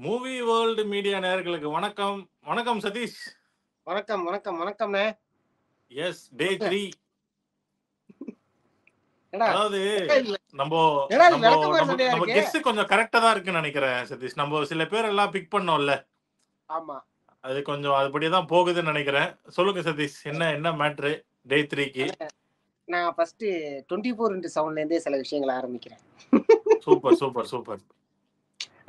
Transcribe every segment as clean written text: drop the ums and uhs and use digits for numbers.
Movie world media நேயர்களுக்கு வணக்கம். வணக்கம் சதீஷ். வணக்கம் வணக்கம் வணக்கம்ண்ணே. எஸ் டே சொல்லுங்க. 3. ஏடா அதாவது இல்ல நம்போ ஏடா இது நம்போ விளக்கமாறு நம்ம சண்டையா நம்ம இருக்கு. கெஸ் கொஞ்சம் கரெக்ட்டா தான் இருக்குன்னு நெனைக்கிறேன் சதீஷ். நம்ம சில பேர் எல்லாம் பிக் பண்ணோம்ல. ஆமா. அது கொஞ்சம் அதுபடி தான் போகுதுன்னு நெனைக்கிறேன். சொல்லுங்க சதீஷ். என்ன என்ன மேட்ரு டே 3க்கு? அண்ணே, நான் ஃபர்ஸ்ட் 24x7ல இருந்தே சில விஷயங்களை ஆரம்பிக்கிறேன். Super, super, super.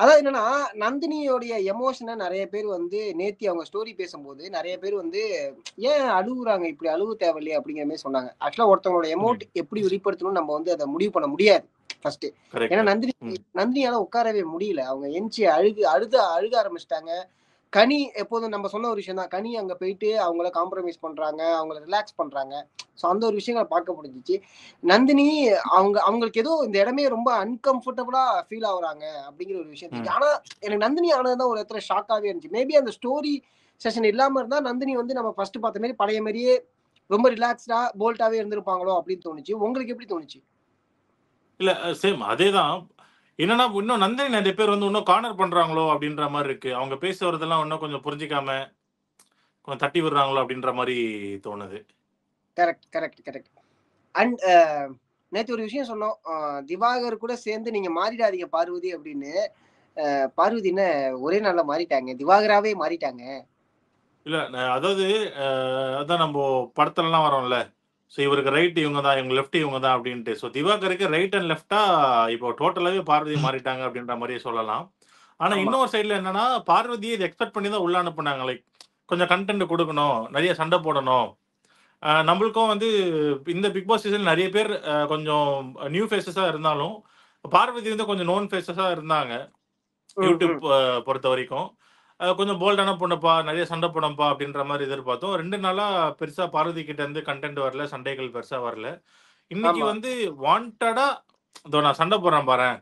அதாவது என்னன்னா, நந்தினியோடைய எமோஷனை நிறைய பேர் வந்து நேத்தி அவங்க ஸ்டோரி பேசும்போது நிறைய பேர் வந்து ஏன் அழுகுறாங்க, இப்படி அழுவு தேவையில்லையே அப்படிங்கிற மாதிரி சொன்னாங்க. ஆக்சுவலா ஒருத்தவங்களோட எமோட் எப்படி வெளிப்படுத்தணும்னு நம்ம வந்து அதை முடிவு பண்ண முடியாது ஃபர்ஸ்ட். ஏன்னா கரெக்ட். நந்தினியால உட்காரவே முடியல. அவங்க எஞ்சி அழுக ஆரம்பிச்சிட்டாங்க. கனி எப்போதும் நம்ம சொன்ன ஒரு விஷயம் தான். கனி அங்க போயிட்டு அவங்கள காம்ப்ரமைஸ் பண்றாங்க, அவங்கள ரிலாக்ஸ் பண்றாங்க. ஸோ அந்த ஒரு விஷயங்களை பார்க்க முடிஞ்சிச்சு. நந்தினி அவங்களுக்கு ஏதோ இந்த இடமே ரொம்ப அன்கம்ஃபர்டபுளா ஃபீல் ஆகுறாங்க அப்படிங்கிற ஒரு விஷயம் தெரியும். ஆனா எனக்கு நந்தினி ஆனதுதான் ஒரு இடத்துல ஷாக்காவே இருந்துச்சு. மேபி அந்த ஸ்டோரி செஷன் இல்லாம இருந்தா நந்தினி வந்து நம்ம ஃபர்ஸ்ட் பார்த்த மாதிரி பழைய மாதிரியே ரொம்ப ரிலாக்ஸ்டா போல்ட்டாவே இருந்திருப்பாங்களோ அப்படின்னு தோணுச்சு. உங்களுக்கு எப்படி தோணுச்சு? இல்ல சேம் அதேதான். என்னன்னா, இன்னும் நந்தினி நெறைய பேர் வந்து இன்னும் கார்னர் பண்றாங்களோ அப்படின்ற மாரி இருக்கு. அவங்க பேசுறதெல்லாம் இன்னும் கொஞ்சம் புரிஞ்சுக்காம, கொஞ்சம் தட்டி விடுறாங்களோ அப்படின்ற மாரி தோணுது. Correct correct correct. அண்ட் நேற்று ஒரு விஷயம் சொன்னோம். திவாகர் கூட சேர்ந்து நீங்க மாறிடாதீங்க பார்வதி அப்படின்னு. பார்வதி என்ன ஒரே நாள்ல மாறிட்டாங்க, திவாகராவே மாறிட்டாங்க. இல்ல அதாவது அதான் நம்போ படத்துலலாம் வரோம்ல. ஸோ இவருக்கு ரைட் இவங்க தான், இவங்க லெஃப்ட் இவங்க தான் அப்படின்ட்டு. ஸோ திவாகருக்கு ரைட் அண்ட் லெஃப்ட்டா இப்போ டோட்டலாவே பார்வதி மாறிட்டாங்க அப்படின்ற மாரியே சொல்லலாம். ஆனா ஆமா. இன்னொரு சைடுல என்னன்னா, பார்வதிய இத எக்ஸ்பெக்ட் பண்ணி தான் உள்ள அனுப்புனாங்க. லைக் கொஞ்சம் கன்டென்ட் குடுக்கணும், நெறைய சண்டை போடணும். நம்மளுக்கும் வந்து இந்த பிக் பாஸ் சீசன் நெறைய பேர் கொஞ்சம் நியூ ஃபேஸஸா இருந்தாலும், பார்வதி வந்து கொஞ்சம் நோன் ஃபேஸஸா இருந்தாங்க. யூடியூப் பொறுத்தவரைக்கும். கொஞ்சம் போல்டான பொண்ணுப்பா, நெறைய சண்டை போடும்பா அப்படின்ற மாரி எதிர்பார்த்தோம். 2 நாளா பெருசா பார்வதி கிட்ட இருந்து கன்டென்ட் வரல. சண்டைகள் பெருசா வரல. இன்னைக்கு ஆமா. வந்து வாண்டடா "இதோ நான் சண்டை போடுறேன் பாரேன்"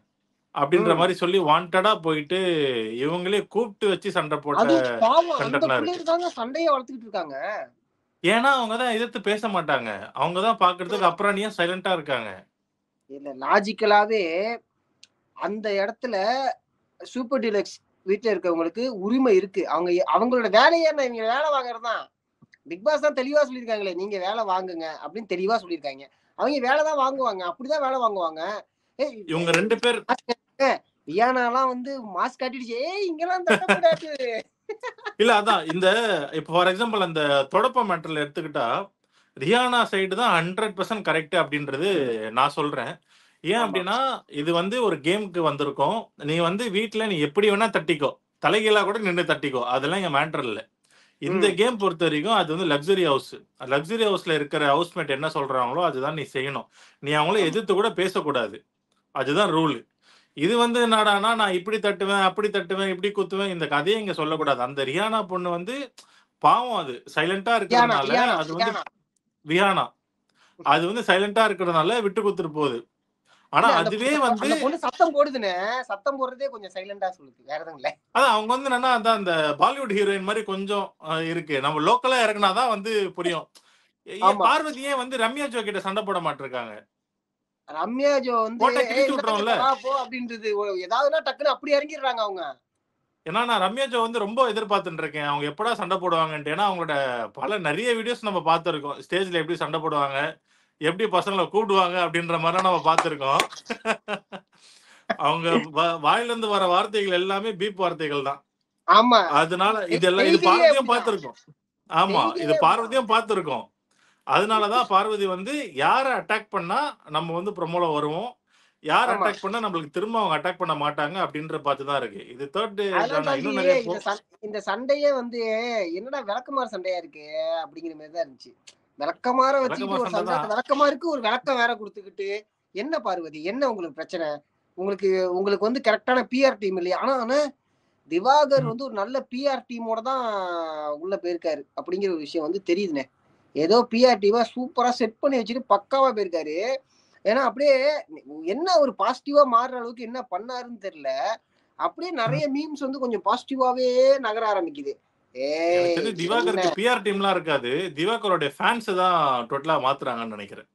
அப்படின்ற மாரி சொல்லி வாண்டடா போயிட்டு, இவங்களே கூப்ட்டு வச்சு சண்டை போட்ட அது பாவம், அந்த கன்டென்ட்லாம் இருக்கு. பிள்ளைங்க தாங்க சண்டையை வளர்த்துக்கிட்டு இருக்காங்க. ஏன்னா, அவங்க தான் எதிர்த்து பேச மாட்டாங்க. அவங்க தான் பார்க்கறதுக்கு அப்புறாணியா சைலன்ட்டா இருக்காங்க. இல்ல லாஜிக்கலாவே அந்த இடத்துல சூப்பர் டீலக்ஸ் வீட்டுல இருக்கவங்களுக்கு உரிமை இருக்கு. அவங்களோட வேலையே என்ன, இவங்க வேலை வாங்குறது தான். பிக் பாஸ் தான் தெளிவா சொல்லியிருக்காங்களே, நீங்க வேலை வாங்குங்க அப்படின்னு தெளிவா சொல்லியிருக்காங்க. அவங்க வேலை தான் வாங்குவாங்க, அப்படிதான் வேலை வாங்குவாங்க. இவங்க 2 பேர் வியானாலாம் வந்து மாஸ்க் காட்டிடுச்சு, இங்கெல்லாம் தட்டக்கூடாது. இல்ல அதான் இந்த இப்ப ஃபார் எக்ஸாம்பிள் அந்த தொடப்ப மேட்டர்ல எடுத்துக்கிட்டா, ரியானா சைடு தான் 100% கரெக்ட் அப்படின்றது நான் சொல்றேன். ஏன் ஆமா. அப்படின்னா, இது வந்து ஒரு கேம்க்கு வந்திருக்கோம். நீ வந்து வீட்ல நீ எப்படி வேணா தட்டிக்கோ. தலைகீழா கூட நின்னு தட்டிக்கோ. அதெல்லாம் இங்க மேட்டர் இல்ல. இந்த கேம் பொறுத்தவரைக்கும் அது வந்து லக்ஸரி ஹவுஸ். லக்ஸரி ஹவுஸ்ல இருக்கிற ஹவுஸ்மேட் என்ன சொல்றாங்களோ, அதுதான் நீ செய்யணும். நீ அவங்கள எதிர்த்து கூட பேசக்கூடாது. அதுதான் ரூல். இது வந்து என்னடான்னா, நான் இப்படி தட்டுவேன், அப்படி தட்டுவேன், இப்படி குத்துவேன். இந்த கதைய இங்க சொல்லக்கூடாது. அந்த ரியானா பொண்ணு வந்து பாவம் அது. சைலன்ட்டா வியானா இருக்கிறதுனால, வியானா அது வந்து வியானா வியானா. அது வந்து சைலன்ட்டா இருக்கிறதுனால விட்டு குடுத்துட்டு போகுது. ஆனா இல்ல, அதுவே வந்து அந்த பொண்ணு சத்தம் போடுதுன்னு, சத்தம் போடுறதே கொஞ்சம் சைலண்டா சொல்லுது, வேற எதுவும் இல்ல. அதான் அவங்க வந்து என்னன்னா, அதான் அந்த பாலிவுட் ஹீரோயின் மாரி கொஞ்சம் இருக்கு. நம்ம லோக்கலா இறங்குனா தான் வந்து புரியும். ஆமா. பார்வதி ஏன் வந்து ரம்யா ஜோ கிட்ட சண்டை போட மாட்ருக்காங்க? ரம்யா ஜோ வந்து போட்டா கிழிச்சு இந்தா இங்க விட்டுருவோம்ல. வா போ அப்படின்றது. ஏதாவதுன்னா டக்குன்னு அப்படி இறங்கிடுறாங்க அவங்க. ஏன்னா, நான் ரம்யா ஜோ வந்து ரொம்ப எதிர்பார்த்துட்டு இருக்கேன். அவங்க எப்படா சண்டை போடுவாங்கன்ட்டு. ஏன்னா, அவங்களோட நெறைய வீடியோஸ் நம்ம பார்த்திருக்கோம். ஸ்டேஜ்ல எப்படி சண்டை போடுவாங்க, எப்படி பசங்கள கூப்பிடுவாங்க அப்படின்ற மாரிலாம் நம்ம பார்த்திருக்கோம். அவங்க வாயிலருந்து வர வார்த்தைகள் எல்லாமே பீப் வார்த்தைகள் தான். ஆமா. அதனால இது செய்கையே பார்வதியும் அப்படிதான். பார்த்திருக்கோம். ஆமா. இது செய்கையே அப்படிதான். பார்வதியும் பார்த்திருக்கோம். அதனால தான் பார்வதி வந்து யார அட்டாக் பண்ணா நம்ம வந்து ப்ரோமோல வருவோம். யார ஆமா. அட்டாக் பண்ணா நம்மளுக்கு திரும்ப அவங்க அட்டாக் பண்ண மாட்டாங்க அப்படின்ற பார்த்து தான் இருக்கு. இது 3 அதெல்லாம் தான தாண்டி இன்னும் நெறைய இந்த சண்டையே வந்து என்னடா விளக்குமாறு சண்டையா இருக்கு அப்படிங்கிற மாதிரி தான் இருந்துச்சு. விளக்கமாற விளக்கமா வச்சுக்கிட்டு ஒரு சண்டை சண்டை, தான். விளக்கமாருக்கு ஒரு விளக்கம் வேற கொடுத்துக்கிட்டு, என்ன பார்வதி, என்ன உங்களுக்கு பிரச்சனை? உங்களுக்கு உங்களுக்கு வந்து கரெக்டான பிஆர் டீம் இல்லையா? ஆனா திவாகர் வந்து ஒரு நல்ல பிஆர் டீமோட தான் உள்ள போயிருக்காரு அப்படிங்கிற ஒரு விஷயம் வந்து தெரியுதுண்ணே. ஏதோ பிஆர் டீமா சூப்பரா செட் பண்ணி வச்சுட்டு பக்காவா போயிருக்காரு. ஏன்னா அப்படியே என்ன ஒரு பாசிட்டிவா மாறுற அளவுக்கு என்ன பண்ணாருன்னு தெரியல. அப்படியே நிறைய மீம்ஸ் வந்து கொஞ்சம் பாசிட்டிவாவே நகர ஆரம்பிக்குது. எனக்கு ஏய் தெரிஞ்சு என்ன திவாகருக்கு பிஆர் டீம்லாம் இருக்காது. திவாகரோட ஃபேன்ஸ் தான் டோட்டலா மாத்துறாங்கன்னு நெனைக்கிறேன்.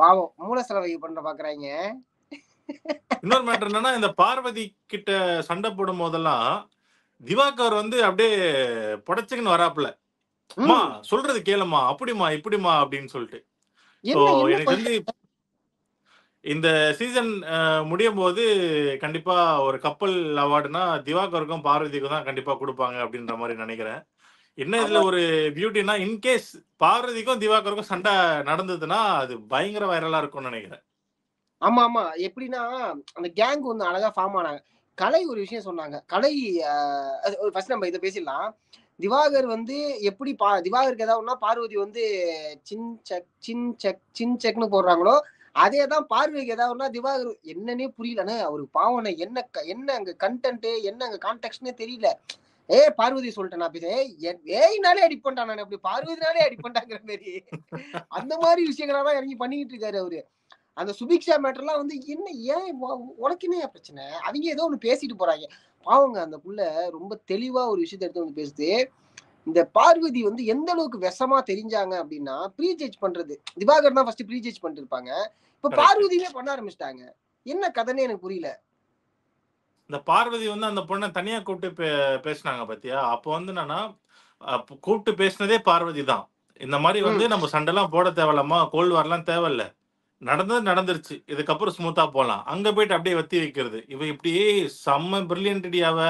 பாவம் மூல செலவை பண்ண பாக்குறாங்க. இன்னொரு மேட்டர் என்னன்னா, இந்த பார்வதி கிட்ட சண்டை போடும்போதெல்லாம், திவாகர் வந்து அப்படியே புடச்சுக்குன்னு வராப்புல. அம்மா ம் சொல்றது கேளுமா, அப்படிமா இப்படிமா அப்படின்னு சொல்லிட்டு. ஸோ என்ன என்ன எனக்கு தெரிஞ்சு இந்த சீசன் முடியும் போது கண்டிப்பா ஒரு கப்பல் அவார்டுனா திவாகருக்கும் பார்வதிக்கும் தான் கண்டிப்பா கொடுப்பாங்க அப்படின்ற மாதிரி நினைக்கிறேன். என்ன இதுல அவ ஒரு பியூட்டினா, இன்கேஸ் பார்வதிக்கும் திவாகருக்கும் சண்டை நடந்ததுன்னா அது பயங்கர வைரலா இருக்கும்னு நினைக்கிறேன். ஆமா ஆமா எப்படின்னா அந்த கேங் ஒன்று அழகா ஃபார்ம் ஆனாங்க. கலை ஒரு விஷயம் சொன்னாங்க. கலை ஃபர்ஸ்ட் நம்ம இதை பேசிடலாம். திவாகர் வந்து எப்படி திவாகருக்கு ஏதாவது ஒண்ணா பார்வதி வந்து சின் செக்னு போடுறாங்களோ அதே தான் பார்வதிக்கு ஏதாவது ஒண்ணா திவாகர் என்னன்னே புரியலன்னு அவருக்கு பாவனை என்ன அங்க கண்டென்ட் என்ன அங்க கான்டெக்ட்னே தெரியல. பார்வதி சொல்லிட்டேன் நான் பேசுறேன் ஏய்னாலே அடி பண்ணிட்டான் நான் அப்படி பார்வதினாலே அடி பண்ணிட்டாங்கிற மாதிரி அந்த மாதிரி விஷயங்களா தான் இறங்கி பண்ணிக்கிட்டு இருக்காரு அவரு. அந்த சுபிக்ஷா மேட்டர்லாம் வந்து என்ன ஏன் உனக்கு என்ன பிரச்சனை அவங்க ஏதோ ஒண்ணு பேசிட்டு போறாங்க பாவங்க. அந்த புள்ள ரொம்ப தெளிவா ஒரு விஷயத்த எடுத்து வந்து பேசுது. இந்த பார்வதி வந்து எந்த அளவுக்கு விஷமா தெரிஞ்சாங்க அப்படின்னா ப்ரீ ஜட்ஜ் பண்றது திவாகர் தான் ஃபர்ஸ்ட் ப்ரீ ஜட்ஜ் பண்ணிட்டு இருப்பாங்க. இப்ப கரெக்ட். பார்வதியுமே பண்ண ஆரம்பிச்சிட்டாங்க. என்ன கதைன்னு எனக்கு புரியல. இந்த பார்வதி வந்து அந்த பொண்ணை தனியா கூப்பிட்டு பேசினாங்க பாத்தியா? அப்போ வந்து என்னன்னா, கூப்பிட்டு பேசினதே பார்வதி தான். இந்த மாதிரி வந்து நம்ம சண்டைலாம் போட தேவையில்லம்மா, கோல்டு வார்லாம் தேவையில்ல. நடந்தது நடந்துருச்சு. இதுக்கப்புறம் ஸ்மூத்தா போலாம். அங்க போயிட்டு அப்படியே வத்தி வைக்கிறது. இவ இப்படியே செம்ம பிரில்லியன்ட்டி அவ.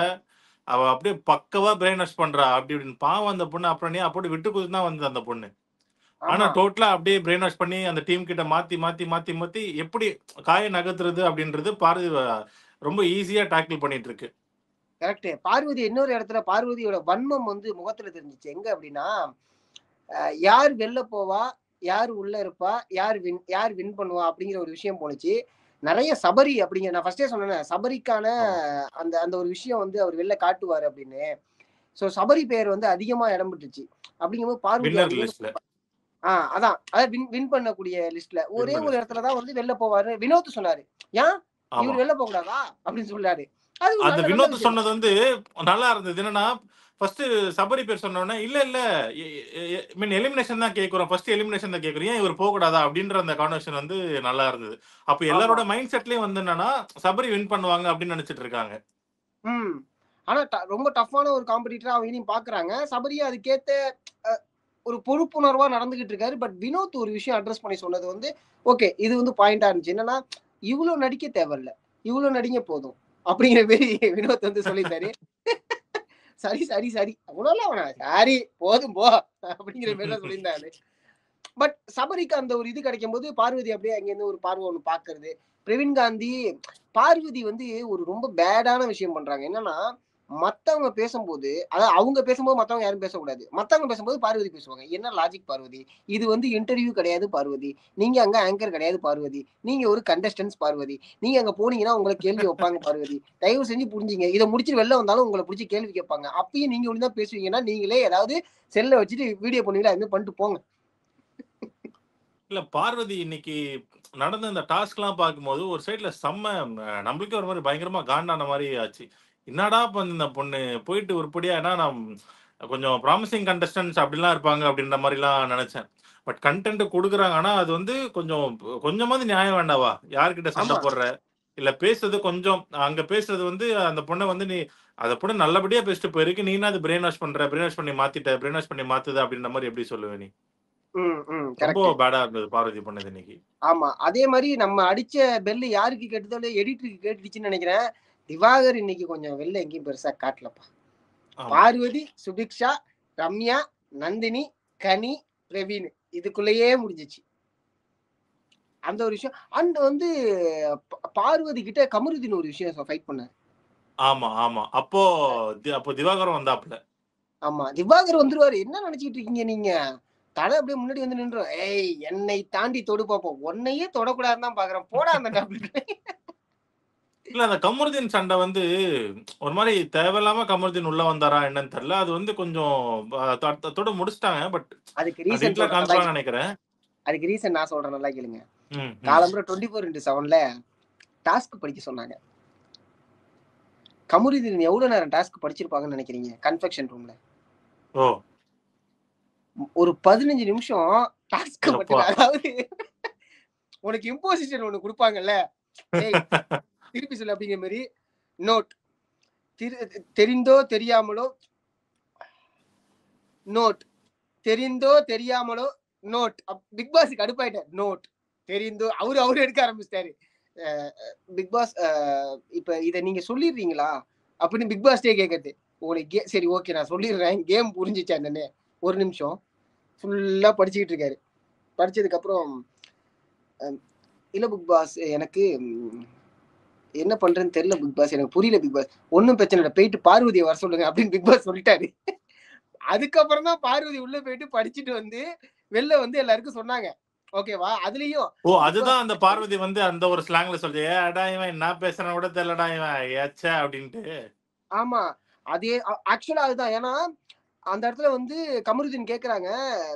அவ அப்படியே பக்கவா பிரெயின் வாஷ் பண்றா. அப்படி இப்படின்னு பாவம் அந்த பொண்ணு. அப்புறம் நீ அப்படி விட்டு குடுத்து தான் வந்தது அந்த பொண்ணு. ஆனா ஆமா டோட்டலா அப்படியே பிரெயின் வாஷ் பண்ணி அந்த டீம் கிட்ட மாத்தி மாத்தி மாத்தி மாத்தி எப்படி காய நகர்த்துறது அப்படின்றது பார்வதி ரொம்ப ஈஸியா டாக்கிள் பண்ணிட்டு இருக்கு. கரெக்ட். பார்வதி இன்னொரு இடத்துல பார்வதியோட வன்மம் வந்து முகத்துல தெரிஞ்சிச்சு. எங்க அப்படின்னா யார் வெளில போவா, யார் உள்ள இருப்பா, யார் வின் பண்ணுவா அப்படிங்கிற ஒரு விஷயம் போனுச்சு. நிறைய சபரி அப்படிங்கிற நான் ஃபர்ஸ்டே சொன்னேன் சபரிக்கான அந்த அந்த ஒரு விஷயம் வந்து அவர் வெளில காட்டுவாரு அப்படின்னு. சோ சபரி பேர் வந்து அதிகமா இடம் பெற்றுச்சு. அப்படிங்கும்போது பார்வதி வின்னர் லிஸ்ட்ல. அதான் அதாவது வின் பண்ணக்கூடிய லிஸ்ட்ல ஒரே ஒரு இடத்துலதான் வந்து வெளில போவாரு. வினோத் சொன்னாரு ஏன் ஆமா. இவர் வெளில போக கூடாதா அப்படின்னு சொன்னாரு. அது ஒரு அந்த நல்ல நல்ல வினோத் விஷயம். சொன்னது வந்து நல்லா இருந்தது. என்னன்னா, ஃபர்ஸ்ட் சபரி பேர் சொன்ன உடனே, இல்ல இல்ல மீன் எலிமினேஷன் தான் கேட்கிறோம். ஃபர்ஸ்ட் எலிமினேஷன் தான் கேட்கிறோம். ஏன் இவர் போக கூடாதா? அப்படின்ற அந்த கான்வர்சேஷன் வந்து நல்லா இருந்தது. அப்ப ஆமா எல்லாரோட மைண்ட் செட்லயும் வந்து என்னன்னா, சபரி வின் பண்ணுவாங்க அப்படின்னு நினைச்சிட்டு இருக்காங்க. ஆனா ரொம்ப டஃப்பான ஒரு காம்படிட்டரா அவங்களையும் பாக்குறாங்க. சபரியா அதுக்கேத்த ஒரு பொறுப்புணர்வா நடந்துகிட்டு இருக்காரு. பட் வினோத் ஒரு விஷயம் அட்ரஸ் பண்ணி சொன்னது வந்து ஓகே இது வந்து பாயிண்டா இருந்துச்சு. என்னன்னா இவ்வளவு நடிக்க தேவையில்ல, இவ்வளவு நடிங்க போதும் அப்படிங்கிற மாதிரி வினோத் வந்து சொல்லியிருந்தாரு. சரி சரி சரி அவ்வளோலாம் வேணாம் சாரி போதும் போ அப்படிங்கிற மாதிரி தான் சொல்லியிருந்தாரு. பட் சபரிக்கு அந்த ஒரு இது கிடைக்கும் போது பார்வதி அப்படியே அங்கேருந்து ஒரு பார்வை ஒண்ணு பாக்குறது. பிரவீன் காந்தி பார்வதி வந்து ஒரு ரொம்ப பேடான விஷயம் பண்றாங்க. என்னன்னா மத்தவங்க பேசும்போது அதாவது அவங்க பேசும்போது மத்தவங்க யாரும் பேசக்கூடாது. மத்தவங்க பேசும்போது பார்வதி பேசுவாங்க. என்ன லாஜிக் பார்வதி? இது வந்து இன்டர்வியூ கிடையாது பார்வதி. நீங்க அங்க ஆங்கர் கிடையாது பார்வதி. நீங்க ஒரு கண்டஸ்டன்ஸ் பார்வதி. நீங்க அங்க போனீங்கன்னா உங்களை கேள்வி வைப்பாங்க பார்வதி. தயவு செஞ்சு புரிஞ்சுங்க. இதை முடிச்சுட்டு வெளில வந்தாலும் உங்களை பிடிச்சி கேள்வி கேட்பாங்க. அப்பயும் நீங்க ஒண்ணுதான் பேசுவீங்கன்னா நீங்களே ஏதாவது செல்ல வச்சுட்டு வீடியோ பண்ணுவீங்களா அதுமாதிரி பண்ணிட்டு போங்க. இல்ல பார்வதி இன்னைக்கு நடந்த இந்த டாஸ்க்லாம் பார்க்கும்போது ஒரு சைடுல செம்ம நம்மளுக்கே ஒரு மாதிரி பயங்கரமா காண்டான மாதிரி ஆச்சு. என்னடா பண்ண இந்த பொண்ணு போயிட்டு உருப்படியா ஏன்னா நான் கொஞ்சம் ப்ராமிசிங் கண்டஸ்டன்ஸ் அப்படிலாம் இருப்பாங்க அப்படின்ற மாதிரிலாம் நினைச்சேன். பட் கண்டென்ட் கொடுக்குறாங்க. ஆனா அது வந்து கொஞ்சமாவது நியாயம் வேண்டாவா? யார்கிட்ட சண்டை ஆமா போடுற? இல்ல பேசுறது கொஞ்சம் அங்க பேசுறது வந்து அந்த பொண்ணை வந்து நீ அந்த பொண்ணு நல்லபடியா பேசிட்டு போயிருக்கு. நீனா அது பிரெயின் வாஷ் பண்ற, பிரெயின் வாஷ் பண்ணி மாத்திட்ட, பிரெயின் வாஷ் பண்ணி மாத்துது அப்படின்ற மாதிரி எப்படி சொல்லுவ நீ? ரொம்ப கரெக்ட். பேடா இருந்தது பார்வதி பண்ணது இன்னைக்கு. ஆமா அதே மாதிரி நம்ம அடிச்ச பெல்லு யாருக்கு கேட்டதோ எடிட்டருக்கு கேட்டுச்சுன்னு நினைக்கிறேன். திவாகர் இன்னைக்கு கொஞ்சம் வெளில எங்கேயும் பெருசா காட்டலப்பா. ஆமா. பார்வதி, சுபிக்ஷா, ரம்யா, நந்தினி, கனி, பிரவீன் இதுக்குள்ளேயே முடிஞ்சிச்சு அந்த ஒரு விஷயம். அண்ட் வந்து பார்வதி கிட்ட கமருதீன் ஒரு விஷயம் ஃபைட் பண்ணாரு. ஆமா, ஆமா. அப்போ திவாகரும் வந்தாப்புல. ஆமா திவாகர் வந்துருவாரு. என்ன நினைச்சிட்டு இருக்கீங்க நீங்க? தலை அப்படியே முன்னாடி வந்து நின்றோம். ஏய் என்னை தாண்டி தொடு பார்ப்போம். உன்னையே தொடக்கூடாதுன்னு தான் பாக்குறேன். போடா அந்த டாபிக். இல்ல அந்த கமருதீன் சண்டை வந்து ஒரு மாரி தேவையில்லாம கமருதீன் உள்ள வந்தாரா என்னன்னு தெரியல. அது வந்து கொஞ்சம் அத்தோட முடிச்சுட்டாங்க. பட் அதுக்கு அது ரீசன் இதுல சொல்றேன் நல்லா காமிப்பாங்கன்னு நினைக்கிறேன். அதுக்கு ரீசன் நான் சொல்றேன் நல்லா கேளுங்க. ம், ம். காலம்புற 24x7ல டாஸ்க் படிக்க சொன்னாங்க. கமருதீன் எவ்வளவு நேரம் டாஸ்க் படிச்சிருப்பாங்கன்னு நினைக்கிறீங்க? கன்ஃபெக்ஷன் ரூம்ல ஓ! ஒரு 15 நிமிஷம் டாஸ்க் எப்பா! மட்டும். அதாவது உனக்கு இம்போசிஷன் ஒண்ணு கொடுப்பாங்கல்ல. ஏய் திருப்பி சொல்லு அப்படிங்கிற மாதிரி நோட் தெரிந்தோ தெரியாமலோ நோட், தெரிந்தோ தெரியாமலோ நோட். பிக் பாஸ் கடுப்பாயிட்டார். நோட், தெரிந்தோ அவரு எடுக்க ஆரம்பிச்சிட்டாரு. பிக் பாஸ் இப்ப இத நீங்க சொல்லிடுறீங்களா அப்படின்னு பிக் பாஸ்டே கேட்கறது. உங்களுக்கு சரி ஓகே நான் சொல்லிடுறேன், கேம் புரிஞ்சிச்சா என்னன்னு. ஒரு நிமிஷம் ஃபுல்லா படிச்சுக்கிட்டு இருக்காரு. படிச்சதுக்கு அப்புறம் இல்ல பிக் பாஸ் எனக்கு என்ன பண்றேன்னு தெரியல பிக் பாஸ், எனக்கு புரியல பிக் பாஸ். ஒன்னும் பிரச்சனை இல்லை, போயிட்டு பார்வதியை வர சொல்லுங்க அப்படின்னு பிக் பாஸ் சொல்லிட்டாரு. அதுக்கப்புறம் தான் பார்வதி உள்ள போயிட்டு படிச்சுட்டு வந்து வெளில வந்து எல்லாருக்கும் சொன்னாங்க. ஓகேவா? அதுலயும் அதுதான் அந்த பார்வதி வந்து அந்த ஒரு ஸ்லாங்ல சொல்லி அடா இவன் என்ன பேசுறான் கூட தெரியலடா இவன் ஏச்சா அப்படின்ட்டு. ஆமா, அதே ஆக்சுவலா அதுதான். ஏன்னா அந்த இடத்துல வந்து கமருதீன் கேக்குறாங்க,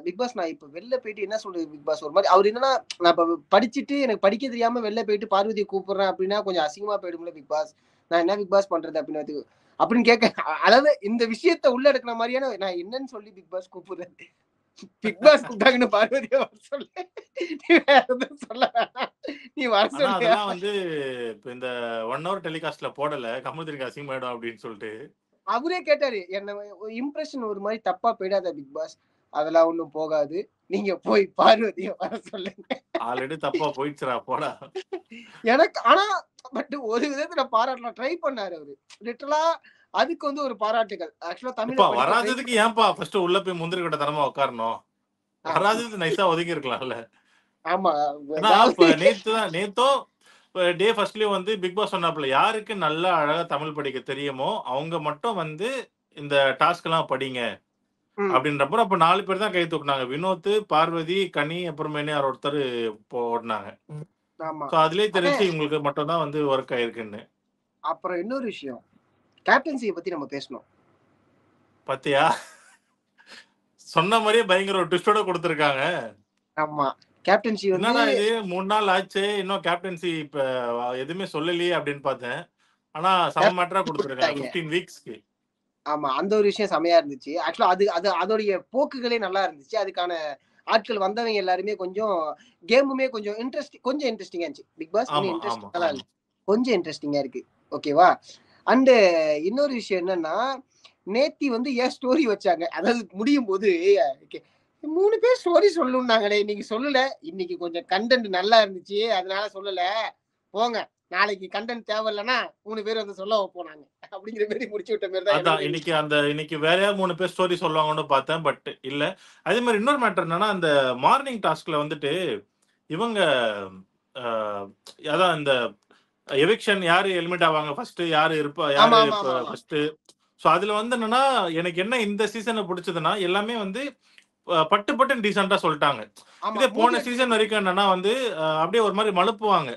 பிக் பாஸ் நான் இப்ப வெளில போயிட்டு என்ன சொல்றது பிக் பாஸ், ஒரு மாதிரி அவர் என்னன்னா நான் இப்ப படிச்சுட்டு எனக்கு படிக்க தெரியாம வெளில போயிட்டு பார்வதியை கூப்பிடுறேன் அப்படின்னா கொஞ்சம் அசிங்கமா போயிடும்ல பிக் பாஸ், நான் என்ன பிக் பாஸ் பண்றது அப்படின்னு கேட்க. அதாவது இந்த விஷயத்த உள்ள எடுக்கிற மாதிரியான நான் என்னன்னு சொல்லி பிக் பாஸ் கூப்பிடுறேன். பிக் பாஸ் கூப்பிட்டாங்கன்னு பார்வதியை வர சொல்லு, நீ வேற எதுவும் சொல்ல வேணாம், நீ வர சொல்லு. அதெல்லாம் வந்து இப்ப இந்த 1 hour டெலிகாஸ்ட்ல போடல, கமருதீனுக்கு அசிங்கமாயிடும் அப்படின்னு சொல்லிட்டு அவரே கேட்டாரு, என்ன இம்ப்ரெஷன் ஒரு மாதிரி தப்பா போயிடாத பிக் பாஸ், அதெல்லாம் ஒண்ணும் போகாது, நீங்க போய் பார்வதியை வர சொல்லுங்க. ஆல்ரெடி தப்பா போயிடுச்சுடா போடா. எனக்கு ஆனா பட் ஒரு விதத்துல பாராட்டலாம், ட்ரை பண்ணாரு அவரு லிட்டரலா. அதுக்கு வந்து ஒரு பாராட்டுகள். ஆக்சுவலா தமிழ்ல வராததுக்கு ஏன்பா ஃபர்ஸ்ட் உள்ள போய் முந்திரி கொட்ட தரமா உட்காரணும்? வராதது நைஸா ஒதுங்கி இருக்கலாம்ல. ஆமா, ஆனா இப்ப நேத்தோ டே ஃபர்ஸ்ட்லயும் வந்து பிக் பாஸ் சொன்னாப்ல, யாருக்கு நல்லா அழகா தமிழ் படிக்க தெரியுமோ அவங்க மட்டும் வந்து இந்த டாஸ்க் எல்லாம் படிங்க அப்படின்றப்ப அப்ப 4 பேர் தான் கை தூக்குனாங்க. வினோத், பார்வதி, கனி, அப்புறமேனு யார் ஒருத்தர் போடுனாங்க. அதுலயே தெரிஞ்சு இவங்களுக்கு மட்டும் தான் வந்து ஒர்க் ஆயிருக்குன்னு. அப்புறம் இன்னொரு விஷயம், கேப்டன்சியை பத்தி நம்ம பேசணும். பாத்தியா, சொன்ன மாதிரியே பயங்கர ஒரு ட்விஸ்டோட கொடுத்திருக்காங்க. ஆமா, கேப்டன்சி வந்து என்னடா இது 3 நாள் ஆச்சு இன்னும் கேப்டன்சி இப்ப எதுவுமே சொல்லலையே அப்படின்னு பார்த்தேன். ஆனா செம மேட்டரா கொடுத்திருக்காங்க 15 வீக்ஸ்க்கு. ஆமா, அந்த ஒரு விஷயம் செமையா இருந்துச்சு. ஆக்சுவலா அது அதோடைய போக்குகளே நல்லா இருந்துச்சு. அதுக்கான ஆட்கள் வந்தவங்க எல்லாருமே கொஞ்சம் கேமுமே கொஞ்சம் இன்ட்ரெஸ்டிங்கா இருந்துச்சு. பிக் பாஸ் கொஞ்சம் இன்ட்ரெஸ்டிங்கா இருந்துச்சு, கொஞ்சம் இன்ட்ரெஸ்டிங்கா இருக்கு. ஓகேவா? அண்ட் இன்னொரு விஷயம் என்னன்னா, நேத்தி வந்து ஏன் ஸ்டோரி வச்சாங்க, அதாவது முடியும் போது 3 பேர் ஸ்டோரி சொல்லணும்னாங்களே, இன்னைக்கு சொல்லல, இன்னைக்கு கொஞ்சம் கண்டென்ட் நல்லா இருந்துச்சு அதனால சொல்லல, போங்க நாளைக்கு கண்டென்ட் தேவையில்லைன்னா 3 பேர் வந்து சொல்ல போனாங்க அப்படிங்கிற மாதிரி முடிச்சு விட்ட மாதிரி தான். அதான் இன்னைக்கு வேற 3 பேர் ஸ்டோரி சொல்லுவாங்கன்னு பார்த்தேன். பட் இல்ல. அதே மாதிரி இன்னொரு மேட்டர் என்னன்னா, அந்த மார்னிங் டாஸ்க்ல வந்துட்டு இவங்க அதான் இந்த எவிக்ஷன் யாரு எலிமிட் ஆவாங்க ஃபர்ஸ்ட், யாரு இருப்பா, யாரு ஃபர்ஸ்ட். சோ அதுல வந்து என்னன்னா எனக்கு என்ன இந்த சீசன்ல பிடிச்சதுன்னா எல்லாமே வந்து பட்டு பட்டுன்னு டீசெண்டா சொல்லிட்டாங்க. இதே போன சீசன் வரைக்கும் என்னன்னா வந்து அப்படியே ஒரு மாதிரி மழுப்புவாங்க.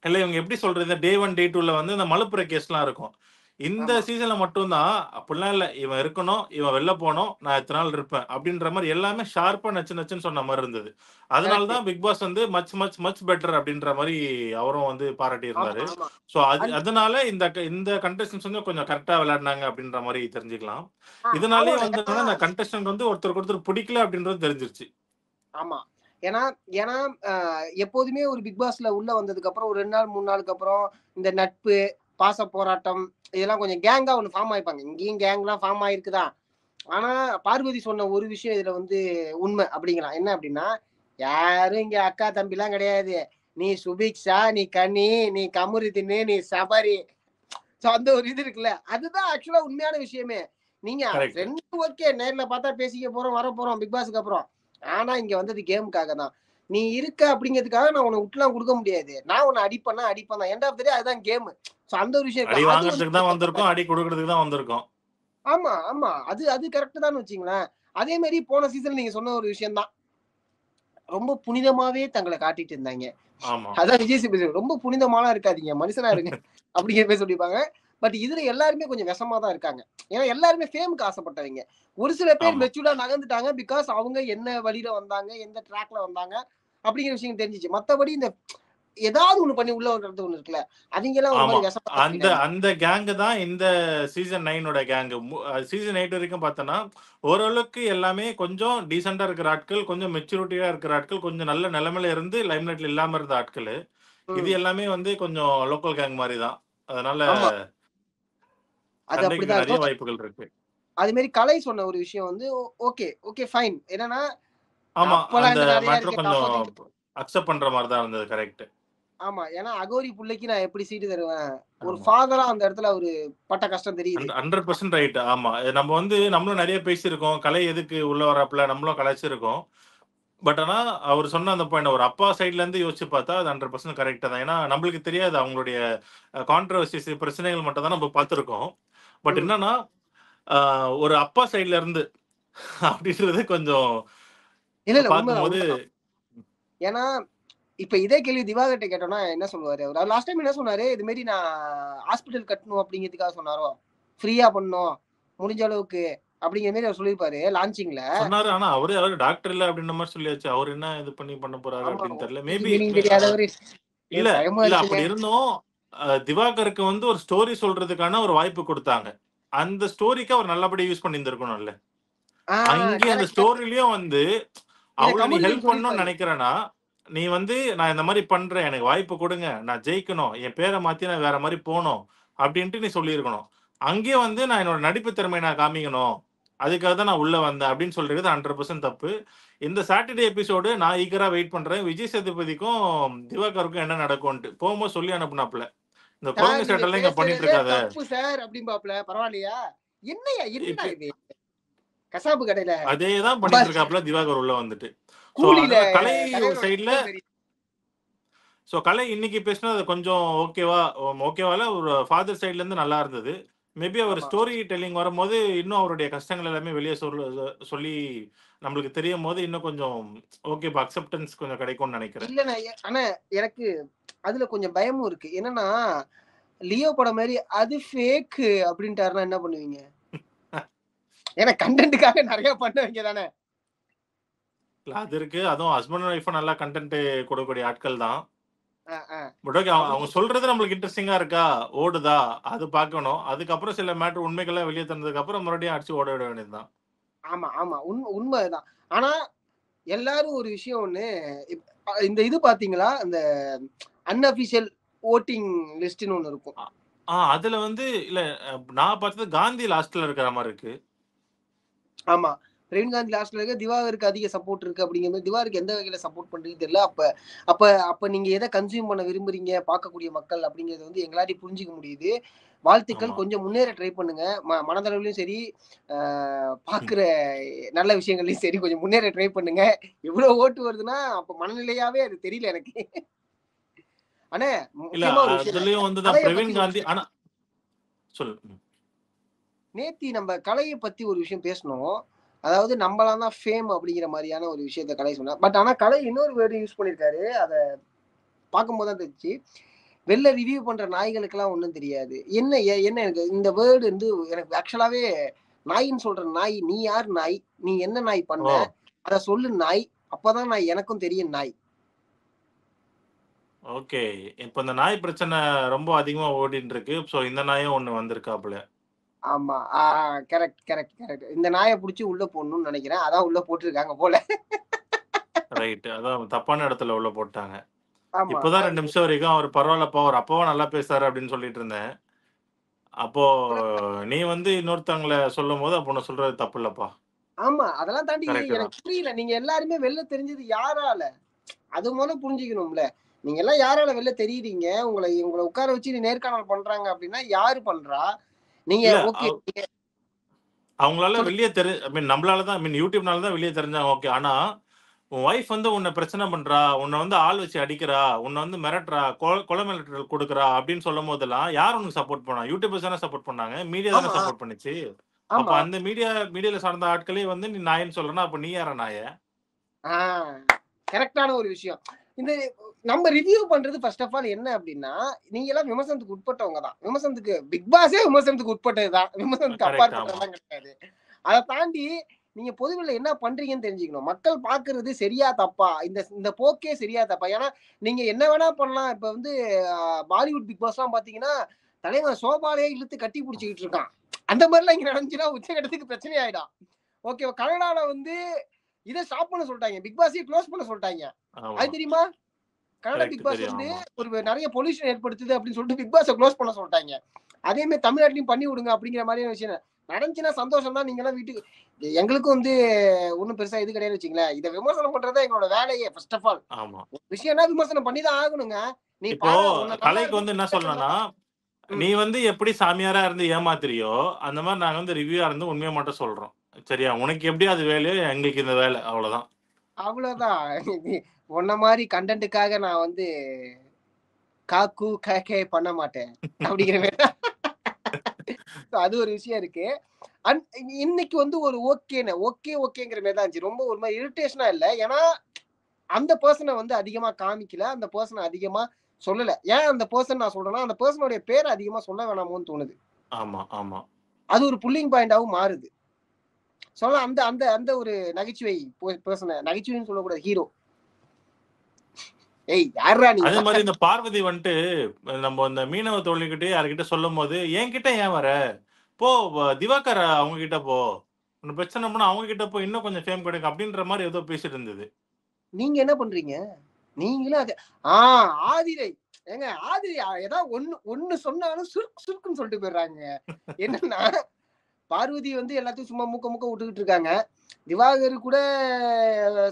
இல்ல இவங்க எப்படி சொல்றது, டே 1 டே 2ல வந்து இந்த மழுப்புற கேஸ்லாம் இருக்கும். இந்த சீசன்ல மட்டும் தான் அப்படிலாம் இல்ல, இவன் இருக்கணும், இவன் வெளில போகணும், நான் இத்தனை நாள் இருப்பேன் அப்படின்ற மாதிரி எல்லாமே ஷார்ப்பா நச்சுன்னு சொன்ன மாதிரி இருந்தது. அதனால தான் பிக் பாஸ் வந்து மச் பெட்டர் அப்படின்ற மாதிரி அவரும் வந்து பாராட்டி இருந்தாரு. சோ அதனால இந்த கண்டெஸ்டன்ஸ் வந்து கொஞ்சம் கரெக்டா விளையாடினாங்க அப்படின்ற மாதிரி தெரிஞ்சுக்கலாம். இதனாலேயே வந்து இந்த கண்டெஸ்டன்ட் வந்து ஒருத்தருக்கு ஒருத்தர் பிடிக்கல அப்படின்றது தெரிஞ்சிருச்சு. ஆமா, ஏன்னா எப்போதுமே ஒரு பிக் பாஸ்ல உள்ள வந்ததுக்கு அப்புறம் ஒரு 2 நாள் 3 நாளுக்கு அப்புறம் இந்த நட்பு, பாச போராட்டம் இதெல்லாம் கொஞ்சம் கேங்கா ஒண்ணு ஃபார்ம் ஆயிப்பாங்க. இங்கேயும் கேங்லாம் ஃபார்ம் ஆயிருக்குதான். ஆனா பார்வதி சொன்ன ஒரு விஷயம் இதுல வந்து உண்மை அப்படிங்கலாம். என்ன அப்படின்னா, யாரும் இங்க அக்கா தம்பி எல்லாம் கிடையாது, நீ சுபிக்ஷா, நீ கனி, நீ கமருதீன், நீ சபரி, அந்த ஒரு இது இருக்குல்ல, அதுதான் ஆக்சுவலா உண்மையான விஷயமே. நீங்க ரெண்டு ஓகே நேர்ல பார்த்தா பேசிக்க போறோம் வர போறோம் பிக் பாஸ்க்கு அப்புறம், ஆனா இங்க வந்தது கேமுக்காக தான். நீ இருக்க அப்படிங்கிறதுக்காக நான் உனக்கு விட்டுலாம் கொடுக்க முடியாது, நான் உன்னை அடிப்பேன் தான். எண்ட் ஆஃப் த டே அதுதான் கேம். அந்த ஒரு விஷயம் அடி வாங்குறதுக்கு தான் வந்திருக்கோம், அடி கொடுக்கிறதுக்கு தான் வந்திருக்கோம். ஆமா ஆமா, அது கரெக்ட் தான் வச்சுங்களேன். அதே மாதிரி போன சீசன் நீங்க சொன்ன ஒரு விஷயம் தான், ரொம்ப புனிதமாவே தங்களை காட்டிட்டு இருந்தாங்க. அதான் விஜய் சேதுபதி ரொம்ப புனிதமாலாம் இருக்காதீங்க, மனுஷனா இருங்க அப்படிங்கிற மாதிரி சொல்லிப்பாங்க. பட் இதுல எல்லாருமே கொஞ்சம் விஷமா தான் இருக்காங்க. ஏன்னா எல்லாருமே ஃபேமுக்கு ஆசைப்பட்டவங்க. ஒரு சில பேர் மெச்சூர்டா நகர்ந்துட்டாங்க, பிகாஸ் அவங்க என்ன வழியில வந்தாங்க, எந்த ட்ராக்ல வந்தாங்க அப்படிங்கிற விஷயம் தெரிஞ்சிச்சு. மத்தபடி இந்த ஏதாவது ஒண்ணு பண்ணி உள்ள வர்றது ஒண்ணு இருக்குல்ல, அவங்க எல்லாம் அந்த கேங் தான் இந்த சீசன் 9 கேங். சீசன் 8 வரைக்கும் பார்த்தோன்னா ஓரளவுக்கு எல்லாமே கொஞ்சம் டீசெண்டா இருக்கிற ஆட்கள், கொஞ்சம் மெச்சூரிட்டியா இருக்கிற ஆட்கள், கொஞ்சம் நல்ல நிலைமையில இருந்து லைம்லைட்ல இல்லாம இருந்த ஆட்கள். இது எல்லாமே வந்து கொஞ்சம் லோக்கல் கேங் மாதிரி தான். அதனால அது சண்டைக்கு அப்படிதான் நிறைய இருக்கும். வாய்ப்புகள் இருக்கு. அது மாதிரி கலை சொன்ன ஒரு விஷயம் வந்து ஓகே ஓகே ஃபைன். என்னன்னா ஆமா, அப்பெல்லாம் அந்த இந்த கதையா மேட்டரும் இருக்க கொஞ்சம் காப்பாத்திட்டு. அக்செப்ட் பண்ற மாதிரி தான் இருந்தது. கரெக்ட். ஆமா, ஏன்னா அகோரி புள்ளைக்கு நான் எப்படி சீட்டு தருவேன், ஒரு ஆமா, ஃபாதரா அந்த இடத்துல அவரு பட்ட கஷ்டம் தெரியுது. 100% ரைட். ஆமா, நம்ம வந்து நம்மளும் நிறைய பேசியிருக்கோம். கலை எதுக்கு உள்ள வராப்புல நம்மளும் கலாய்ச்சிருக்கோம். பட் ஆனா அவர் சொன்ன அந்த பாயிண்ட் ஒரு அப்பா சைட்ல இருந்து யோசிச்சு பார்த்தா அது 100% கரெக்ட் தான். ஏன்னா நம்மளுக்கு தெரியாது அவங்களுடைய கான்ட்ரவர்சிஸ் பிரச்சனைகள் மட்டும் தான் நம்ம பார்த்துருக்கோம். பட் ம். என்னன்னா ஒரு அப்பா சைட்ல இருந்து அப்படின்றது கொஞ்சம் இல்ல இல்ல உண்மைதான் பார்க்கும்போது உண்மைதான். ஏன்னா இப்ப இதே கேள்வி திவாகர்ட்ட கேட்டோம்னா என்ன சொல்லுவாரு அவர் லாஸ்ட் டைம் என்ன சொன்னாரு, இது மாதிரி நான் ஹாஸ்பிட்டல் கட்டணும் அப்படிங்கிறதுக்காக சொன்னாரோ, ஃப்ரீயா பண்ணணும் முடிஞ்ச அளவுக்கு அப்படிங்கிற மாதிரி அவர் சொல்லியிருப்பாரு லான்ச்சிங்ல. சொன்னாரு. ஆனா அவரு டாக்டர் இல்ல அப்படின்ற மாதிரி சொல்லியாச்சு. அவர் என்ன இது பண்ண போறாரு ஆமா, அப்படின்னு தெரியல. இதுக்கு மேபி மீனிங் தெரியாதவரு இல்ல பயமா இல்ல இருக்குங்க. அப்படி இருந்தும் திவாகருக்கு வந்து ஒரு ஸ்டோரி சொல்றதுக்கான ஒரு வாய்ப்பு கொடுத்தாங்க. அந்த ஸ்டோரிக்கு அவர் நல்லபடியா யூஸ் பண்ணியிருந்திருக்கணும்ல. அங்கே அந்த கரெக்ட் கரெக்ட். ஸ்டோரிலயும் வந்து இத அவள நீ கமருதீன் ஹெல்ப் பண்ணணும்னு சொல்லியிருப்பாரு. நினைக்கிறேன்னா, நீ வந்து நான் இந்த மாரி பண்றேன். எனக்கு வாய்ப்பு குடுங்க. நான் ஜெயிக்கணும். என் பேர மாத்தி நான் வேற மாரி போணும். அப்டின்ட்டு நீ சொல்லியிருக்கணும். அங்கேயே வந்து நான் என்னோட நடிப்பு திறமைய நான் காமிக்கணும். அதுக்காக தான் நான் உள்ள வந்தேன் அப்டின்னு சொல்றது 100% தப்பு. இந்த சாட்டர்டே எபிசோடு நான் ஈகரா வெயிட் பண்றேன். விஜய் சேதுபதிக்கும், திவாகருக்கும் என்ன நடக்கும்ன்ட்டு. போகும்போது சொல்லி அனுப்புனாப்ல. இந்த சார் குரங்கு நீங்க சேட்டெல்லாம் இங்க பண்ணிட்டு பேசுறதே இருக்காத. தப்பு சார் அப்படிம்பாப்ல. பரவாயில்லையா? என்னடா இப்ப இது? கசாப்பு கடையில அதே தான் பண்ணிட்டு பஸ் இருக்காப்ல திவாகர் உள்ள வந்துட்டு. சோ கூலில அதனால கலை ஒரு தலைவரோட சைடுல சிக்கல் தெரியும். சோ கலை இன்னைக்கு பேசினது அது கொஞ்சம் ஓகேவா ஓகேவால ஒரு ஃபாதர் சைடுல இருந்து நல்லா இருந்தது. மேபி அவர் ஆமா. ஸ்டோரி டெல்லிங் வரும்போது இன்னும் அவருடைய கஷ்டங்கள் எல்லாமே வெளியே சொல்லி நம்மளுக்கு தெரியும்போது இன்னும் கொஞ்சம் ஓகேப்பா அக்செப்டன்ஸ் கொஞ்சம் கிடைக்கும்னு நினைக்கிறேன். இல்லண்ணே ஆனா எனக்கு அதுல கொஞ்சம் பயமும் இருக்கு. என்னன்னா, லியோ படம் மாரி அது ஃபேக் அப்படின்ட்டாருன்னா என்ன பண்ணுவீங்க? ஏன்னா கன்டென்ட்க்காக நெறைய பண்ணுவீங்க தானே. அது இருக்கு. அதுவும் ஹஸ்பண்ட் அண்ட் ஒய்ஃபும் நல்லா கன்டென்ட் கொடுக்கக்கூடிய ஆட்கள் தான். அ, அ. பட் ஓகே அப்படி அவங்க சொல்றது நம்மளுக்கு இன்ட்ரெஸ்டிங்கா இருக்கா? ஓடுதா? அது பார்க்கணும். அதுக்கப்புறம் சில மேட்டர் உண்மைகள்லாம் வெளியே தந்ததுக்கு அப்புறம் மறுபடியும் அடிச்சு ஓட விட வேண்டியதுதான். ஆமா, ஆமா. உண்மைதான். ஆனா எல்லாரும் ஒரு விஷயம் ஒண்ணு இந்த இது பார்த்தீங்களா? இந்த அன்அஃபிஷியல் வோட்டிங் லிஸ்ட்ன்னு ஒண்ணு இருக்கும். அதுல வந்து இல்ல நான் பார்த்தது காந்தி லாஸ்ட்ல இருக்கிற மாரி இருக்கு. ஆமா. பிரவீன் காந்தி லாஸ்ட்ல இருக்க திவாகருக்கு அதிக சப்போர்ட் இருக்கு அப்படிங்கிற மாரி திவாகருக்கு எந்த வகையில சப்போர்ட் பண்றீங்கன்னு தெரியல. அப்ப அப்ப அப்ப நீங்க எத கன்சியூம் பண்ண விரும்புறீங்க பார்க்கக்கூடிய மக்கள் அப்படிங்கிறது வந்து எங்களாட்டி புரிஞ்சுக்க முடியுது. வாழ்த்துக்கள். ஆமா. கொஞ்சம் முன்னேற ட்ரை பண்ணுங்க. மனதளவிலும் சரி, ஆ பார்க்குற நல்ல விஷயங்கள்லயும் சரி கொஞ்சம் முன்னேற ட்ரை பண்ணுங்க. எவ்வளோ ஓட்டு வருதுன்னா, அப்ப மனநிலையாவே அது தெரியல எனக்கு. அண்ணே இல்ல முக்கியமா ஒரு விஷயம். அதுலயும் வந்து தான் கலைய பத்தி பிரவீன் ஒரு காந்தி விஷயம். ஆனா சொல்லு. நேத்தி நம்ம கலைய பத்தி ஒரு விஷயம் பேசணும். அதாவது நம்பலாம் தான் ஃபேம் அப்படிங்கிற மாரியான ஒரு விஷயத்த கலை சொன்னா. பட் ஆனா கலை இன்னொரு வேர்ட் யூஸ் பண்ணியிருக்காரு. அத பார்க்கும்போது தான் தெரிஞ்சுச்சு. வெளில ரிவ்யூ பண்ற நாய்களுக்கெல்லாம் ஒண்ணும் தெரியாது. என்ன எனக்கு இந்த வேர்ட் வந்து எனக்கு ஆக்சுவலாவே நாயின்னு சொல்ற நாய், "நீ யார் நாய்? நீ என்ன நாய் பண்ண? ஓ! அத சொல்லு நாய். அப்பதான் நான் எனக்கும் தெரியும் நாய்." ஓகே. இப்ப இந்த நாய் பிரச்சனை ரொம்ப அதிகமா ஓடிட்டு இருக்கு. சோ இந்த நாயும் ஒண்ணு வந்திருக்காப்புல. ஆமா. Correct, correct, correct. இந்த நாய புடிச்சு உள்ள போடணும்னு நெனைக்கிறேன். அதான் உள்ள போட்டுருக்காங்க போல. ரைட். அதான் தப்பான இடத்துல உள்ள போட்டாங்க. ஆமா. இப்பதான் 2 நிமிஷம் வரைக்கும் அவரு பரவால்லப்பா, அவரு அப்பவும் நல்லா பேசுறாரு அப்படின்னு சொல்லிட்டு இருந்தேன். அப்போ நீ வந்து இன்னொருத்தவங்கள சொல்லும்போது, அப்போ நான் சொல்றது தப்பு இல்லப்பா. ஆமா. அதெல்லாம் தாண்டி கரெக்ட் தான். எனக்கு புரியல. நீங்க எல்லாருமே வெளில தெரிஞ்சது யாரால? அது மொதல்ல புரிஞ்சுக்கணும்ல. நீங்க எல்லாம் யாரால வெளில தெரியுறீங்க? உங்கள உங்கள உட்கார வச்சு நேர்காணல் பண்றாங்க அப்படின்னா, யாரு பண்றா? நீங்க இல்ல ஓகே. அவங்களால சொல்லுங்க. வெளிய ஐ மீன் நம்மளால தான் ஐ மீன் YouTubeனால தான் வெளிய தெரிஞ்சாங்க. ஓகே. ஆனா, உன் வைஃப் வந்து உன்ன பிரச்சனை பண்றா, உன்ன வந்து ஆள் வச்சு அடிக்கிறா, உன்ன வந்து மிரட்டுறா, கொலை மிரட்டல் குடுக்குறா அப்படின்னு சொல்லும்போதெல்லாம், யார் உனக்கு சப்போர்ட் பண்ணா? யூடியூபர்ஸ் தானே சப்போர்ட் பண்ணாங்க. மீடியா தானே ஆமா, சப்போர்ட் பண்ணுச்சு. அப்ப ஆமா. அந்த மீடியால சார்ந்த ஆட்களே வந்து நீ நாய்ன்னு சொல்றன்னா, அப்ப நீ யார்றா நாய? ஆ கரெக்ட்டான ஒரு விஷயம். இந்த நம்ம ரிவ்யூ பண்றது ஃபர்ஸ்ட் ஆஃப் ஆல் என்ன அப்டின்னா, நீங்க எல்லாம் விமர்சனத்துக்கு உட்பட்டவங்க தான். விமர்சனத்துக்கு பிக் பாஸே விமர்சனத்துக்கு உட்பட்டது தான். விமர்சனத்துக்கு கரெக்ட். ஆமா. அப்பாற்பட்டதெல்லாம் கிடையாது. அத தாண்டி நீங்க பொதுவெளில என்ன பண்றீங்கன்னு தெரிஞ்சுக்கணும். மக்கள் பார்க்கிறது சரியா தப்பா? இந்த இந்த போக்கே சரியா தப்பா? ஏன்னா, நீங்க என்ன வேணா பண்ணலாம். இப்ப வந்து பாலிவுட் பிக் பாஸ்லாம் பார்த்தீங்கன்னா, தலைவன் சோபாலயே இழுத்து கட்டி புடிச்சுக்கிட்டு இருக்கான். அந்த மாரிலாம் இங்க நடந்துச்சுன்னா உச்சகட்டத்துக்கு பிரச்சனை ஆயிடும். ஓகேவா? கனடால வந்து இத ஸ்டாப் பண்ண சொல்ட்டாய்ங்க. பிக் பாஸையே க்ளோஸ் பண்ண சொல்ட்டாய்ங்க. ஆமா. அது தெரியுமா? கனடா கரெக்ட் பிக் பாஸ் தெரியும். வந்து ஆமா. ஒரு நெறைய பொல்யூஷன் ஏற்படுத்துது அப்படின்னு சொல்லிட்டு பிக் பாஸ க்ளோஸ் பண்ண சொல்ட்டாய்ங்க. அதே மாதிரி தமிழ்நாட்டிலையும் பண்ணி விடுங்க அப்படிங்கிற மாதிரியான விஷயம் நடந்துச்சுன்னா சந்தோஷம் தான். நீங்க எல்லாம் வீட்டுக்கு எங்களுக்கும் வந்து ஒன்றும் பெருசா இது கிடையாது வச்சுங்களேன். இதை விமர்சனம் பண்றதா எங்களோட வேலையே. ஃபர்ஸ்ட் ஆஃப் ஆல் ஆமா. விஷயம்னா விமர்சனம் பண்ணி தான் ஆகணுங்க. நீ இப்போ பாரு உன்னை நல்லா கலைக்கு இருக்கு வந்து என்ன சொல்லணும்னா, நீ வந்து எப்படி சாமியாரா இருந்து ஏமாத்துறியோ, அந்த மாரி நாங்க வந்து ரிவ்யூவா இருந்து உண்மைய மட்டும் சொல்றோம். சரியா? உனக்கு எப்படி அது வேலையோ, எங்களுக்கு இந்த வேலை. அவ்வளோதான். அவ்வளவுதான். உன்ன மாதிரி கண்டென்ட்டுக்காக நான் வந்து காக்கு கே பண்ண மாட்டேன் அப்படிங்கிற மாதிரி அது ஒரு விஷயம் இருக்கு. இன்னைக்கு வந்து ஒரு ஓகேங்கிற மாதிரி தான் இருந்துச்சு. ரொம்ப ஒரு மாதிரி இரிட்டேஷனா இல்ல. ஏன்னா அந்த பர்சனை வந்து அதிகமா காமிக்கல, அந்த பர்சனை அதிகமா சொல்லல. ஏன் அந்த பர்சன் நான் சொல்றேன்னா அந்த பர்சனுடைய பேரை அதிகமா சொல்ல வேணாமோன்னு தோணுது. ஆமா, ஆமா. அது ஒரு புல்லிங் பாயிண்டாவும் மாறுது. சொல்ல அந்த அந்த அந்த ஒரு நகைச்சுவை பர்சனை நகைச்சுவைன்னு சொல்லக்கூடாது, ஹீரோ. ஏய் யாரா நீ? அதே மாரி இந்த பார்வதி வந்துட்டு நம்ம இந்த மீனவ தோழிகிட்டயே யார்கிட்ட சொல்லும்போது, "என்கிட்ட ஏன் வர? போ திவாகர் அவங்க கிட்ட போ. உனக்கு பிரச்சனைன்னா அவங்க கிட்ட போ. இன்னும் கொஞ்சம் ஃபேம் கிடைக்கும்." அப்படின்ற மாரி ஏதோ பேசிட்டு இருந்தது. நீங்க என்ன பண்றீங்க? நீங்களும் அது ஆதிரை. ஏங்க ஆதிரை ஏதாவது ஒண்ணு ஒண்ணு சொன்னாலும் சுருக்கு சுருக்குன்னு சொல்லிட்டு போயிடுறாங்க. என்னன்னா பார்வதி வந்து எல்லாத்தையும் சும்மா மூக்க மூக்க விட்டுக்கிட்டு இருக்காங்க. திவாகர் கூட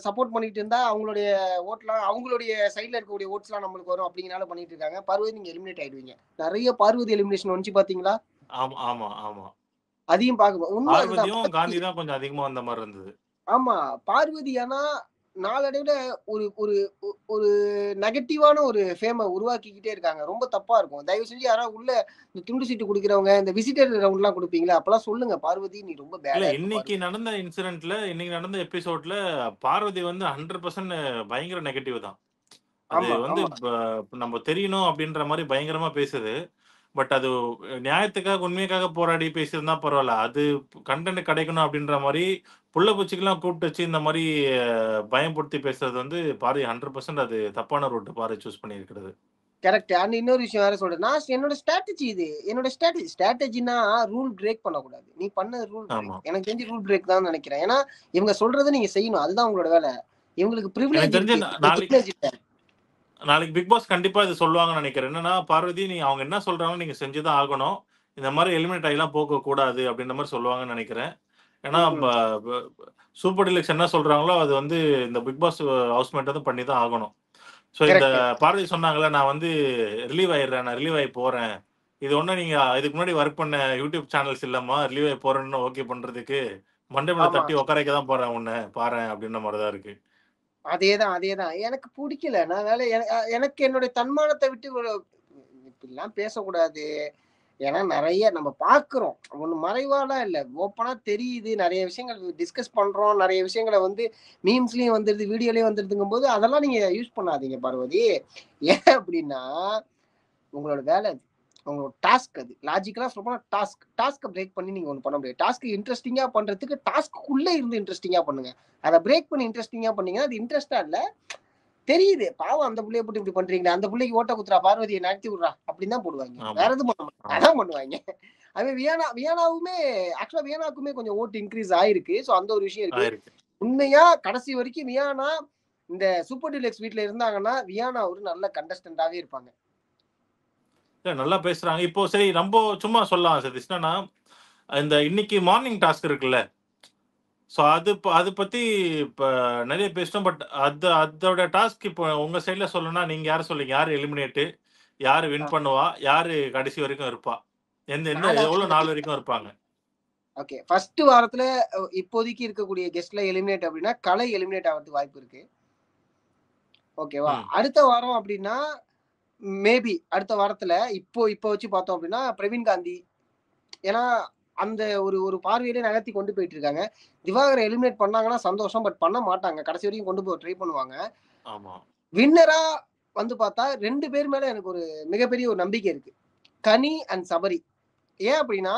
சப்போர்ட் பண்ணிட்டு இருந்தா அவங்களுடைய ஓட்லாம் அவங்களுடைய சைடுல இருக்கக்கூடிய ஓட்ஸ்லாம் நம்மளுக்கு வரும் அப்படிங்கனால பண்ணிட்டு இருக்காங்க. பார்வதி நீங்க எலிமினேட் ஆயிடுவீங்க. நிறைய பார்வதி எலிமினேஷன் வந்துச்சு பாத்தீங்களா? ஆமா, ஆமா, ஆமா. அதையும் பார்க்கணும். உண்மை அதுதான். பார்வதியும், காந்தி தான் கொஞ்சம் அதிகமா வந்த மாரி இருந்தது. ஆமா. பார்வதி ஆனா நாளடைவுல ஒரு ஒரு ஒரு நெகட்டிவான ஒரு ஃபேம உருவாக்கிக்கிட்டே இருக்காங்க. ரொம்ப தப்பா இருக்கும். தயவு செஞ்சு யாராவது உள்ள இந்த துண்டு சீட்டு குடுக்குறவங்க, இந்த விசிட்டர் ரவுண்ட்லாம் குடுப்பீங்களா? அப்பலாம் சொல்லுங்க. பார்வதி நீ ரொம்ப இல்ல பேடா இருக்க இன்னைக்கு பார்வதி. நடந்த இன்சிடென்ட்ல, இன்னைக்கு நடந்த எபிசோட்ல பார்வதி வந்து 100% பயங்கர நெகட்டிவ் தான். அது ஆமா, வந்து ஆமா. நம்ம தெரியணும் அப்படின்ற மாரி பயங்கரமா பேசுது. பட் அது நியாயத்துக்காக, உண்மைக்காக போராடி பேசியிருந்தா பரவால்ல. அது கன்டென்ட் கிடைக்கணும் அப்படின்ற மாரி, புள்ள பூச்சிக்கெல்லாம் கூப்பிட்டு வச்சு இந்த மாரி பயம்படுத்தி பேசுறது வந்து பாரதி 100% அது தப்பான ரூட் பாரதி சூஸ் பண்ணியிருக்கிறது. கரெக்ட். அண்ட் இன்னொரு விஷயம் வேற சொல்றேன். என்னோட ஸ்ட்ராட்டஜி இது. என்னோட ஸ்ட்ராட்டஜின்னா ரூல் பிரேக் பண்ணக்கூடாது. நீ பண்ணது ரூல் பிரேக். ஆமா. எனக்கு தெரிஞ்சு ரூல் பிரேக் தான் நெனைக்கிறேன். ஏன்னா, இவங்க சொல்றத நீங்க செய்யணும். அதுதான் உங்களோட வேலை. இவங்களுக்கு எனக்கு பிரிவிலேஜ் தெரிஞ்சு இருக்கு. நாளைக்கு பிரிவிலேஜ் இல்ல. நாளைக்கு பிக் பாஸ் கண்டிப்பா இது சொல்லுவாங்கன்னு நெனைக்கிறேன். என்னன்னா, பார்வதி அவங்க என்ன சொல்றாங்களோ நீங்க செஞ்சு தான் ஆகணும். இந்த மாரி எலிமினேட் ஆகிலாம் போகக்கூடாது அப்படின்ற மாரி சொல்லுவாங்கன்னு நெனைக்கிறேன். ஏன்னா, ம்ஹ்ம். ப சூப்பர் டீலக்ஸ் என்ன சொல்றாங்களோ, அது வந்து இந்த பிக் பாஸ் ஹவுஸ்மேட் வந்து பண்ணி தான் ஆகணும். ஸோ இந்த கரெக்ட். பார்வதி சொன்னாங்கல்ல, நான் வந்து ரிலீவ் ஆயிடுறேன். நான் ரிலீவ் ஆயி போறேன். இது ஒண்ணும் நீங்க இதுக்கு முன்னாடி ஒர்க் பண்ண யூடியூப் சேனல்ஸ் இல்லம்மா. ரிலீவ் ஆயி போறேன்னு ஓகே பண்றதுக்கு, மண்டை மேல ஆமா. தட்டி உட்கார வைக்க தான் போறேன் உன்ன. பாரேன் அப்படின்ற மாரி தான் இருக்கு. அதேதான். எனக்கு புடிக்கல. நான் எனக்கு என்னுடைய தன்மானத்த விட்டு ஒரு இப்படிலாம் பேசக்கூடாது. ஏன்னா நெறைய நம்ம பார்க்குறோம். ஒண்ணு மறைவாலாம் இல்ல. ஓப்பனா தெரியுது. நெறைய விஷயங்கள் டிஸ்கஸ் பண்றோம். நெறைய விஷயங்கள வந்து மீம்ஸ்லயும் வந்துருது, வீடியோலயும் வந்துருதுங்கும்போது, அதெல்லாம் நீங்க யூஸ் பண்ணாதீங்க பார்வதி. ஏன் அப்படின்னா, உங்களோட வேலை அது. உங்களோட டாஸ்க் அது. லாஜிக்கலா சொல்லப்போனா டாஸ்க்க பிரேக் பண்ணி நீங்க ஒண்ணு பண்ண முடியாது. டாஸ்க் இன்ட்ரஸ்டிங்கா பண்றதுக்கு டாஸ்க்குள்ள இருந்து இன்ட்ரஸ்டிங்கா பண்ணுங்க. அத பிரேக் பண்ணி இன்ட்ரஸ்டிங்கா பண்ணீங்கன்னா, அது இன்ட்ரெஸ்ட்டா இல்ல. தெரியுது. பாவம் அந்த புள்ளைய போட்டு இப்படி பண்றீங்களே. அந்த புள்ளைக்கு ஓட்ட குத்துறா, பார்வதிய நகர்த்தி விட்றா அப்படின்னு தான் போடுவாய்ங்க. வேற ஆமா, எதுவும் பண்ண மாட்டாங்க. ஆமா. அதான் பண்ணுவாய்ங்க. அதே வியானாவுமே ஆக்சுவலா வியானாவுக்குமே கொஞ்சம் ஓட்டு இன்க்ரீஸ் ஆயிருக்கு. ஸோ அந்த ஒரு விஷயம் இருக்கு. ஆயிருக்கு. உண்மையா கடைசி வரைக்கும் வியானா இந்த சூப்பர் டீலக்ஸ் வீட்ல இருந்தாங்கன்னா, வியானா ஒரு நல்ல கண்டஸ்டன்டாவே இருப்பாங்க. இல்ல நல்லா பேசுறாங்க. இப்போ சரி நம்ப சும்மா சொல்லலாம் சதீஷ். என்னன்னா, இந்த இன்னைக்கு மார்னிங் டாஸ்க் இருக்குல்ல. ஸோ அது பத்தி இப்ப நெறைய பேசிட்டோம். பட் அதோட டாஸ்க் இப்போ உங்க சைட்ல சொல்லணும்னா, நீங்க யார சொல்லுவீங்க? யாரு எலிமினேட்டு? யாரு அ வின் பண்ணுவா? யாரு கடைசி வரைக்கும் இருப்பா? எவ்வளோ நாள் வரைக்கும் இருப்பாங்க? ஓகே. ஃபர்ஸ்ட் வாரத்துல இப்போதைக்கு இருக்கக்கூடிய கெஸ்ட்ல எலிமினேட் அப்படின்னா, கலை எலிமினேட் ஆவறதுக்கு வாய்ப்பு இருக்கு. ஓகேவா? ம். அடுத்த வாரம் அப்படின்னா, மேபி அடுத்த வாரத்துல இப்போ வச்சு பார்த்தோம் அப்படின்னா, பிரவீன் காந்தி. ஏன்னா, அந்த ஒரு ஒரு பார்வையிலே நகர்த்தி கொண்டு போயிட்டு இருக்காங்க. திவாகர எலிமினேட் பண்ணாங்கன்னா சந்தோஷம். பட் பண்ண மாட்டாங்க. கடைசி வரைக்கும் கொண்டு போக ட்ரை பண்ணுவாங்க. ஆமா. வின்னரா வந்து பார்த்தா 2 பேர் மேல எனக்கு ஒரு மிகப்பெரிய ஒரு நம்பிக்கை இருக்கு. கனி அண்ட் சபரி. ஏன் அப்படின்னா,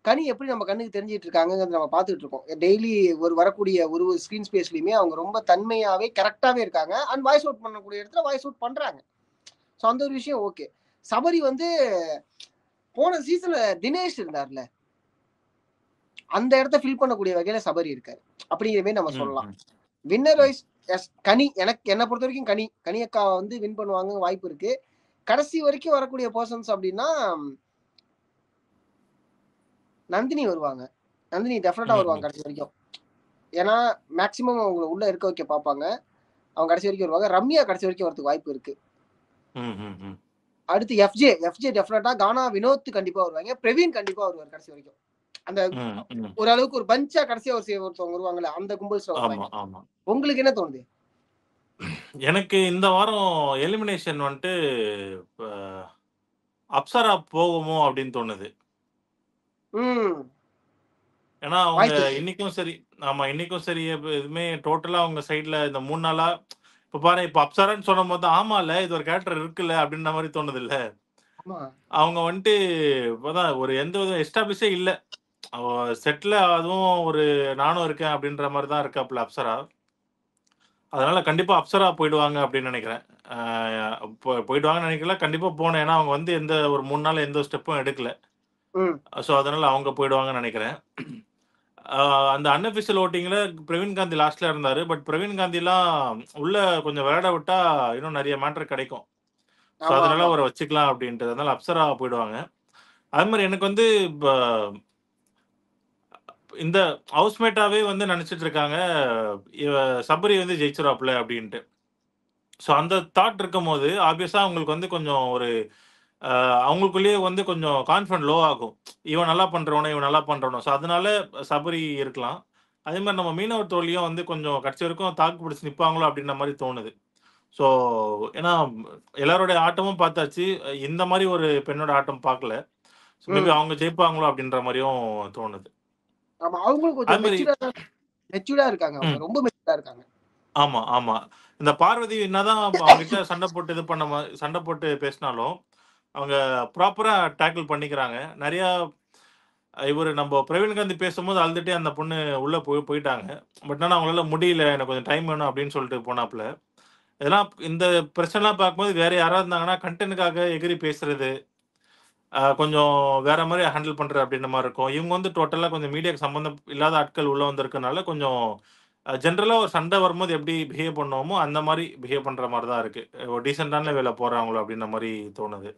கனி எப்படி நம்ம கண்ணுக்கு தெரிஞ்சுட்டு இருக்காங்கங்கிறத நம்ம பார்த்துட்டு இருக்கோம். டெய்லி வரக்கூடிய ஒரு ஸ்கிரீன் ஸ்பேஸ்லயுமே அவங்க ரொம்ப தன்மையாவே, கரெக்ட்டாவே இருக்காங்க. அண்ட் வாய்ஸ் அவுட் பண்ணக்கூடிய இடத்துல வாய்ஸ் அவுட் பண்றாங்க. ஸோ அந்த ஒரு விஷயம் ஓகே. சபரி வந்து போன சீசன்ல தினேஷ் இருந்தார்ல. அந்த இடத்த ஃபில் பண்ணக்கூடிய வகையில சபரி இருக்காரு. அப்படிங்கிற மாரி நம்ம ம், சொல்லலாம். ம், வின்னர் ம். வைஸ் கனி என்ன பொறுத்தவரைக்கும் கனி அக்கா வந்து வின் பண்ணுவாங்க வாய்ப்பு இருக்கு. கடைசி வரைக்கும் வரக்கூடிய பெர்சன்ஸ் அப்படின்னா, நந்தினி வருவாங்க. நந்தினி டெஃபினட்டா வருவாங்க ம் கடைசி வரைக்கும். ஏன்னா மேக்ஸிமம் அவங்கள உள்ள இருக்க வைக்க பார்ப்பாங்க. அவங்க கடைசி வரைக்கும் வருவாங்க. ரம்யா கடைசி வரைக்கும் வரதுக்கு வாய்ப்பு இருக்கு. ம் ம் ம் அடுத்து எஃப்ஜே டெஃபினட்டா. கானா வினோத் கண்டிப்பா வருவாங்க. பிரவீன் கண்டிப்பா வருவார் கடைசி வரைக்கும். அந்த ம் ம் ஓரளவுக்கு ஒரு பஞ்சா கடைசியா ஒருத்தவங்க வருவாங்கல்ல, அந்த கும்பல்ஸ்ல ஆமா வருவாங்க. ஆமா உங்களுக்கு என்ன தோணுது? எனக்கு இந்த வாரம் எலிமினேஷன் வந்துட்டு அப்சரா போகுமோ அப்படின்னு தோணுது. ம். ஏன்னா அவங்க வாய்ப்பு இருக்கு. இன்னைக்கும் சரி, ஆமா இன்னைக்கும் சரி, எதுவுமே டோட்டலா அவங்க சைட்ல இந்த 3 நாளா இப்ப பாரு, இப்ப அப்சரான்னு சொல்லும்போது ஆமால்ல இது ஒரு கேரக்டர் இருக்குல்ல அப்படின்ற மாதிரி தோணுது இல்ல. ஆமா. அவங்க வந்துட்டு இப்பதான் ஒரு எந்த வித எஸ்டாப்ளிஷே இல்ல. அவ செட்ல அதுவும் ஒரு நானும் இருக்கேன் அப்படின்ற மாதிரி தான் இருக்காப்புல அப்சரா. அதனால கண்டிப்பா அப்சரா போயிடுவாங்க அப்படின்னு நினைக்கிறேன். போயிடுவாங்கன்னு நினைக்கல, கண்டிப்பா போனேன். ஏன்னா அவங்க வந்து எந்த ஒரு 3 நாள் எந்த ஸ்டெப்பும் எடுக்கல. ம். ஸோ அதனால அவங்க போயிடுவாங்கன்னு நினைக்கிறேன். ஆ, அந்த அன்அஃபிஷியல் வோட்டிங்ல பிரவீன் காந்தி லாஸ்ட்ல இருந்தாரு. பட் பிரவீன் காந்திலாம் உள்ள கொஞ்சம் விளையாட விட்டா இன்னும் நெறைய மேட்டர் கிடைக்கும். ஸோ ஆமா, அதனால ஆமா. அவர வச்சுக்கலாம் அப்படின்ட்டு. அதனால அப்சரா போயிடுவாங்க. அது மாரி எனக்கு வந்து இப்ப இந்த ஹவுஸ்மேட்டாவே வந்து நெனச்சுட்டு இருக்காங்க. இவ சபரி வந்து ஜெயிச்சுருவாப்ல அப்படின்ட்டு. ஸோ அந்த தாட் இருக்கும்போது, ஆப்வியஸா அவங்களுக்கு வந்து கொஞ்சம் ஒரு அவங்களுக்குள்ளேயே வந்து கொஞ்சம் கான்ஃபிடன்ட் லோ ஆகும். இவன் நல்லா பண்றவனே, இவன் நல்லா பண்றவனோ. ஸோ அதனால சபரி இருக்கலாம். அதே மாரி நம்ம மீனவர் தோழியும் வந்து கொஞ்சம் கடைசி வரைக்கும் தாக்கு பிடிச்சு நிப்பாங்களோ அப்படின்ற மாரி தோணுது. ஸோ ஏன்னா எல்லாருடைய ஆட்டமும் பார்த்தாச்சு. இந்த மாரி ஒரு பெண்ணோட ஆட்டம் பார்க்கல. ஸோ மேபி ம். அவங்க ஜெயிப்பாங்களோ அப்படின்ற மாரியும் தோணுது. ஆமா. அவங்களும் அது கொஞ்சம் மாரி மெச்சூர்டா இருக்காங்க அவங்க. ம். ரொம்ப மெச்சூர்டா இருக்காங்க. ஆமா, ஆமா. இந்த பார்வதி என்னதான் அவங்ககிட்ட சண்டை போட்டு இது பண்ண சண்டை போட்டு பேசினாலும், அவங்க ப்ராப்பரா டேக்கிள் பண்ணிக்கிறாங்க. நெறையா இவரு நம்ப பிரவீன் காந்தி பேசும்போது அழுதுட்டே அந்த பொண்ணு உள்ள போயிட்டாங்க. பட் ஆனா அவங்களால முடியல. எனக்கு கொஞ்சம் டைம் வேணும் அப்படின்னு சொல்லிட்டு போனாப்ல. இதெல்லாம் இந்த பிரச்சனைலாம் பார்க்கும்போது வேற யாராவது இருந்தாங்கன்னா, கன்டென்ட்க்காக எகிறி பேசுறது, கொஞ்சம் வேற மாரி ஹேண்டில் பண்றது அப்படின்ற மாரி இருக்கும். இவங்க வந்து டோட்டலா கொஞ்சம் மீடியாக்கு சம்மந்தம் இல்லாத ஆட்கள் உள்ள வந்திருக்கனால, கொஞ்சம் ஜெனரலா ஒரு சண்டை வரும்போது எப்படி பிஹேவ் பண்ணுவோமோ, அந்த மாரி பிஹேவ் பண்ற மாரி தான் இருக்கு. ஒரு டீசென்ட்டான வேல போறாங்களோ அப்படின்ற மாரி தோணுது.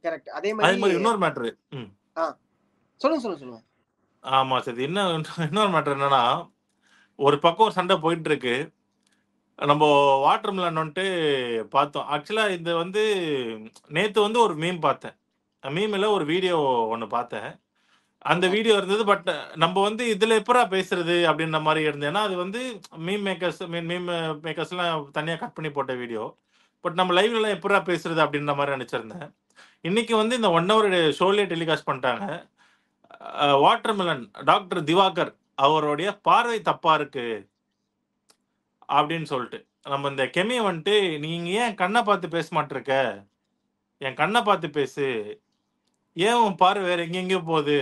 கரெக்ட். அதே அதே மாரி மாரி இன்னொரு மேட்டரு. ம். ஆ. சொல்லுங்க. ஆமா சரி. இன்னொரு மேட்டர் என்னன்னா, ஒரு பக்கம் ஒரு சண்டை போயிட்டு இருக்கு. நம்போ வாட்டர் மெலன் வந்துட்டு பார்த்தோம். ஆக்சுவலா இது வந்து நேத்து வந்து ஒரு மீம் பார்த்தேன். மீம்ல ஒரு வீடியோ ஒண்ணு பார்த்தேன். அந்த ஓகே. வீடியோ இருந்தது. பட் நம்ப வந்து இதுல எப்புட்றா பேசுறது அப்டின்ற மாரி இருந்தது. ஏன்னா, அது வந்து மீம் மேக்கர்ஸ்லாம் தனியா கட் பண்ணி போட்ட வீடியோ. பட் நம்ம லைவ்லலாம் எப்புட்றா பேசுறது அப்டின்ற மாரி நெனச்சிருந்தேன். இன்னைக்கு வந்து இந்த 1 ஹவர் ஷோலயே டெலிகாஸ்ட் பண்ட்டாங்க. வாட்டர் மெலன் டாக்டர் திவாகர் அவருடைய பார்வை தப்பா இருக்கு அப்டின்னு சொல்ட்டு. நம்ம இந்த கெமிய வந்துட்டு, "நீங்க ஏன் கண்ண பார்த்து பேச மாட்ருக்க? என் கண்ண பார்த்து பேசு. ஏன் உன் பார்வை வேற எங்கெங்கேயோ போது?"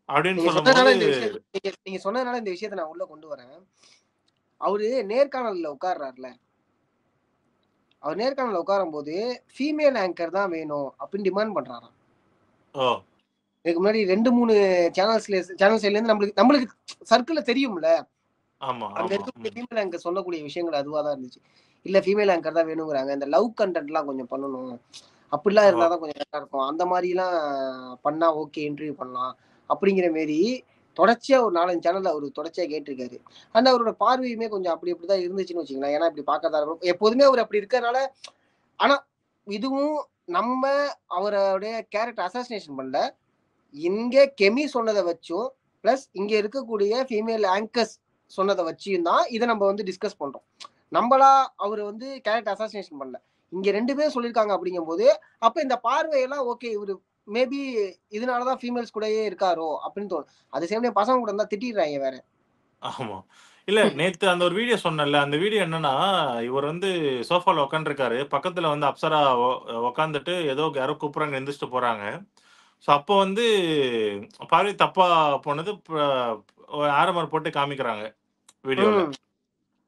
அப்டின்னு நீங்க சொல்லும்போது சொன்னதுனால இந்த விஷயம் நீங்க சொன்னதுனால இந்த விஷயத்த நான் உள்ள கொண்டு வரேன். அவரு நேர்காணல்ல உட்கார்றாருல. அவர் நேர்காணல்ல உட்காரும்போது, ஃபீமேல் ஆங்கர் தான் வேணும் அப்படின்னு டிமாண்ட் பண்றாராம். ஓ! இதுக்கு முன்னாடி 2, 3 சேனல் சைட்ல இருந்து நம்மளுக்கு சர்க்கிள்ல தெரியும்ல. ஆமா, அங்க ஆமா. இருக்கக்கூடிய ம். ஃபீமேல் ஆங்கர் சொல்லக்கூடிய விஷயங்கள் அதுவா தான் இருந்துச்சு. இல்ல ஃபீமேல் ஆங்கர் தான் வேணுங்கிறாங்க. இந்த லவ் கன்டென்ட்லாம் கொஞ்சம் பண்ணணும். அப்படிலாம் ஓ! இருந்தா தான் கொஞ்சம் கரெக்ட்டா இருக்கும். அந்த மாரிலாம் பண்ணா ஓகே இன்டர்வியூ பண்ணலாம். அப்படிங்கிற மேரி தொடர்ச்சியா ஒரு 4, 5 சேனல்ல அவரு தொடர்ச்சியா கேட்டிருக்காரு. ஆனா அவரோட பார்வையுமே கொஞ்சம் அப்படி இப்படி தான் இருந்துச்சுன்னு வச்சுக்கங்களேன். ஏன்னா இப்படி பார்க்கறதா இருக்கட்டும். எப்போதுமே அவரு அப்படி இருக்கறனால ஆனா இதுவும் நம்ம அவருடைய கேரக்டர் அசாசினேஷன் பண்ணல. இங்க கெமி சொன்னத வச்சும், பிளஸ் இங்க இருக்கக்கூடிய ஃபீமேல் ஆங்கர்ஸ் சொன்னத வச்சியும் தான் இத நம்ம வந்து டிஸ்கஸ் பண்றோம். நம்பளா அவரு வந்து கேரக்டர் அசாசினேஷன் பண்ணல. இங்க 2 பேர் சொல்லியிருக்காங்க அப்படிங்கும்போது, அப்ப இந்த பார்வையெல்லாம் ஓகே இவரு மேபி இதனால தான் ஃபீமேல்ஸ் கூடயே இருக்காரோ அப்படின்னு தோணும். அது சேம் டைம் பசங்க கூட இருந்தா திட்டிடுறாய்ங்க வேற. ஆமா. இல்ல நேத்து அந்த ஒரு வீடியோ சொன்னேன்ல, அந்த வீடியோ என்னன்னா, இவர் வந்து சோஃபால உட்காந்துருக்காரு. பக்கத்துல வந்து அப்சரா உட்காந்துட்டு ஏதோ யாரோ கூப்பிடுறாங்க எந்திரிச்சுட்டு போறாங்க. ஸோ அப்போ வந்து பார்வை தப்பா போனது ஆரோ மார்க் போட்டு காமிக்கிறாங்க வீடியோல. ம்.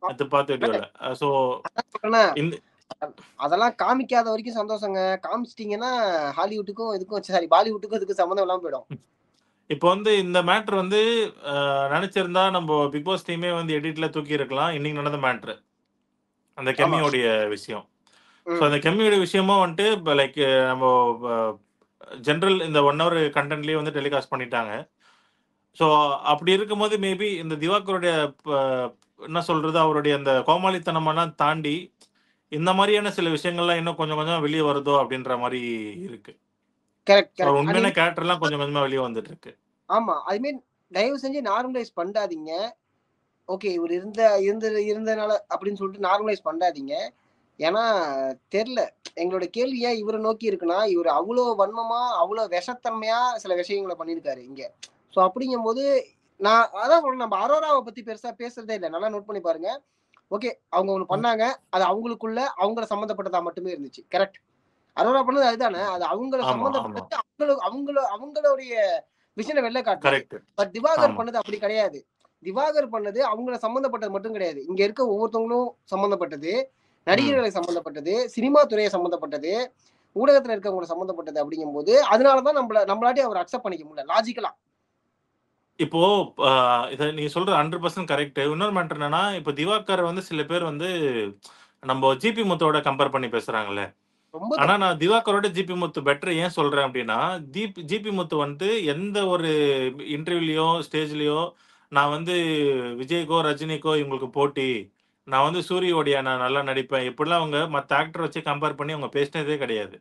நேத்து பார்த்த வீடியோல. ஸோ அதான் சொல்றேனே, இந்த அதெல்லாம் காமிக்காத வரைக்கும் சந்தோஷங்க. காமிச்சிட்டீங்கன்னா ஹாலிவுட்டுக்கும் இதுக்கும் சாரி பாலிவுட்டுக்கும் இதுக்கும் சம்மந்தம் இல்லாம போயிடும். இப்போ வந்து இந்த மேட்டர் வந்து நெனச்சிருந்தா நம்ப பிக் பாஸ் டீமே வந்து எடிட்ல தூக்கியிருக்கலாம். இன்னைக்கு நடந்த மேட்டர். அந்த ஆமா. கெம்மியோடைய விஷயம். ஸோ ம். அந்த கெம்மியோட விஷயமும் வந்துட்டு இப்ப லைக் நம்ம ஜென்ரல் இந்த 1 ஹவர் கன்டென்ட்லயே வந்து டெலிகாஸ்ட் பண்ணிட்டாங்க. ஸோ அப்படி இருக்கும்போது மேபி இந்த திவாகருடைய என்ன சொல்றது, அவருடைய அந்த கோமாளித்தனமெல்லாம் தாண்டி, இந்த மாரியான சில விஷயங்கள்லாம் இன்னும் கொஞ்சம் கொஞ்சம் வெளிய வருதோ அப்படின்ற மாரி இருக்கு. Correct, so correct. உண்மையான கேரக்டர்லாம் கொஞ்சம் கொஞ்சமா வெளிய வந்துட்டு இருக்கு. ஆமா. ஐ மீன் தயவு செஞ்சு நார்மலைஸ் பண்ணாதீங்க. ஓகே இவரு இருந்தனால அப்படின்னு சொல்லிட்டு நார்மலைஸ் பண்ணாதீங்க. ஏன்னா தெரியல. எங்களோட கேள்வி ஏன் இவர நோக்கி இருக்குன்னா, இவரு அவ்ளோ வன்மமா, அவ்ளோ விஷத்தன்மையா சில விஷயங்கள பண்ணியிருக்காரு இங்க. ஸோ அப்படிங்கும்போது நான் அதான் சொல்றேன் நம்ம அரோராவ பத்தி பெருசா பேசுறதே இல்ல. நல்லா நோட் பண்ணி பாருங்க. ஓகே அவங்க ஒண்ணு ம். பண்ணாங்க. அது அவங்களுக்குள்ள அவங்கள சம்மந்தப்பட்டதா மட்டுமே இருந்துச்சு. கரெக்ட். அரோரா பண்ணது அதுதானே. அது அவங்கள ஆமா, ஆமா. சம்மந்தப்பட்டது அவங்களுடைய விஷன வெளில காட்டுனது. கரெக்ட். பட் திவாகர் ஆமா. பண்ணது அப்படி கிடையாது. திவாகர் பண்ணது அவங்கள சம்மந்தப்பட்டது மட்டும் கிடையாது. இங்க இருக்க ஒவ்வொருத்தவங்களும் சம்மந்தப்பட்டது. ம். நடிகர்களை சம்மந்தப்பட்டது. சினிமா துறையை சம்மந்தப்பட்டது. ஊடகத்துல இருக்கவங்கள சம்மந்தப்பட்டது அப்படிங்கும்போது, அதனால தான் நம்மளாட்டி அவர் அக்செப்ட் பண்ணிக்க முடியல. லாஜிக்கலா. இப்போ அ இத நீங்க சொல்றது 100% கரெக்ட். இன்னொரு மேட்டர் என்னன்னா, இப்ப திவாகர் வந்து சில பேர் வந்து நம்ப ஜிபி முத்துவோட கம்பேர் பண்ணி பேசுறாங்கல்ல. ரொம்ப ஆனா தப்பு. நான் திவாகரோட ஜிபி முத்து பெட்டர் ஏன் சொல்றேன் அப்டின்னா, ஜிபி முத்து வந்து எந்த ஒரு இன்டர்வியூலயோ, ஸ்டேஜ்லயோ நான் வந்து விஜய்க்கோ, ரஜினிக்கோ இவங்களுக்கு போட்டி. நான் வந்து சூரியோடைய நான் நல்லா நடிப்பேன். இப்படிலாம் அவங்க மத்த ஆக்டர வச்சு கம்பேர் பண்ணி அவங்க பேசினதே கிடையாது.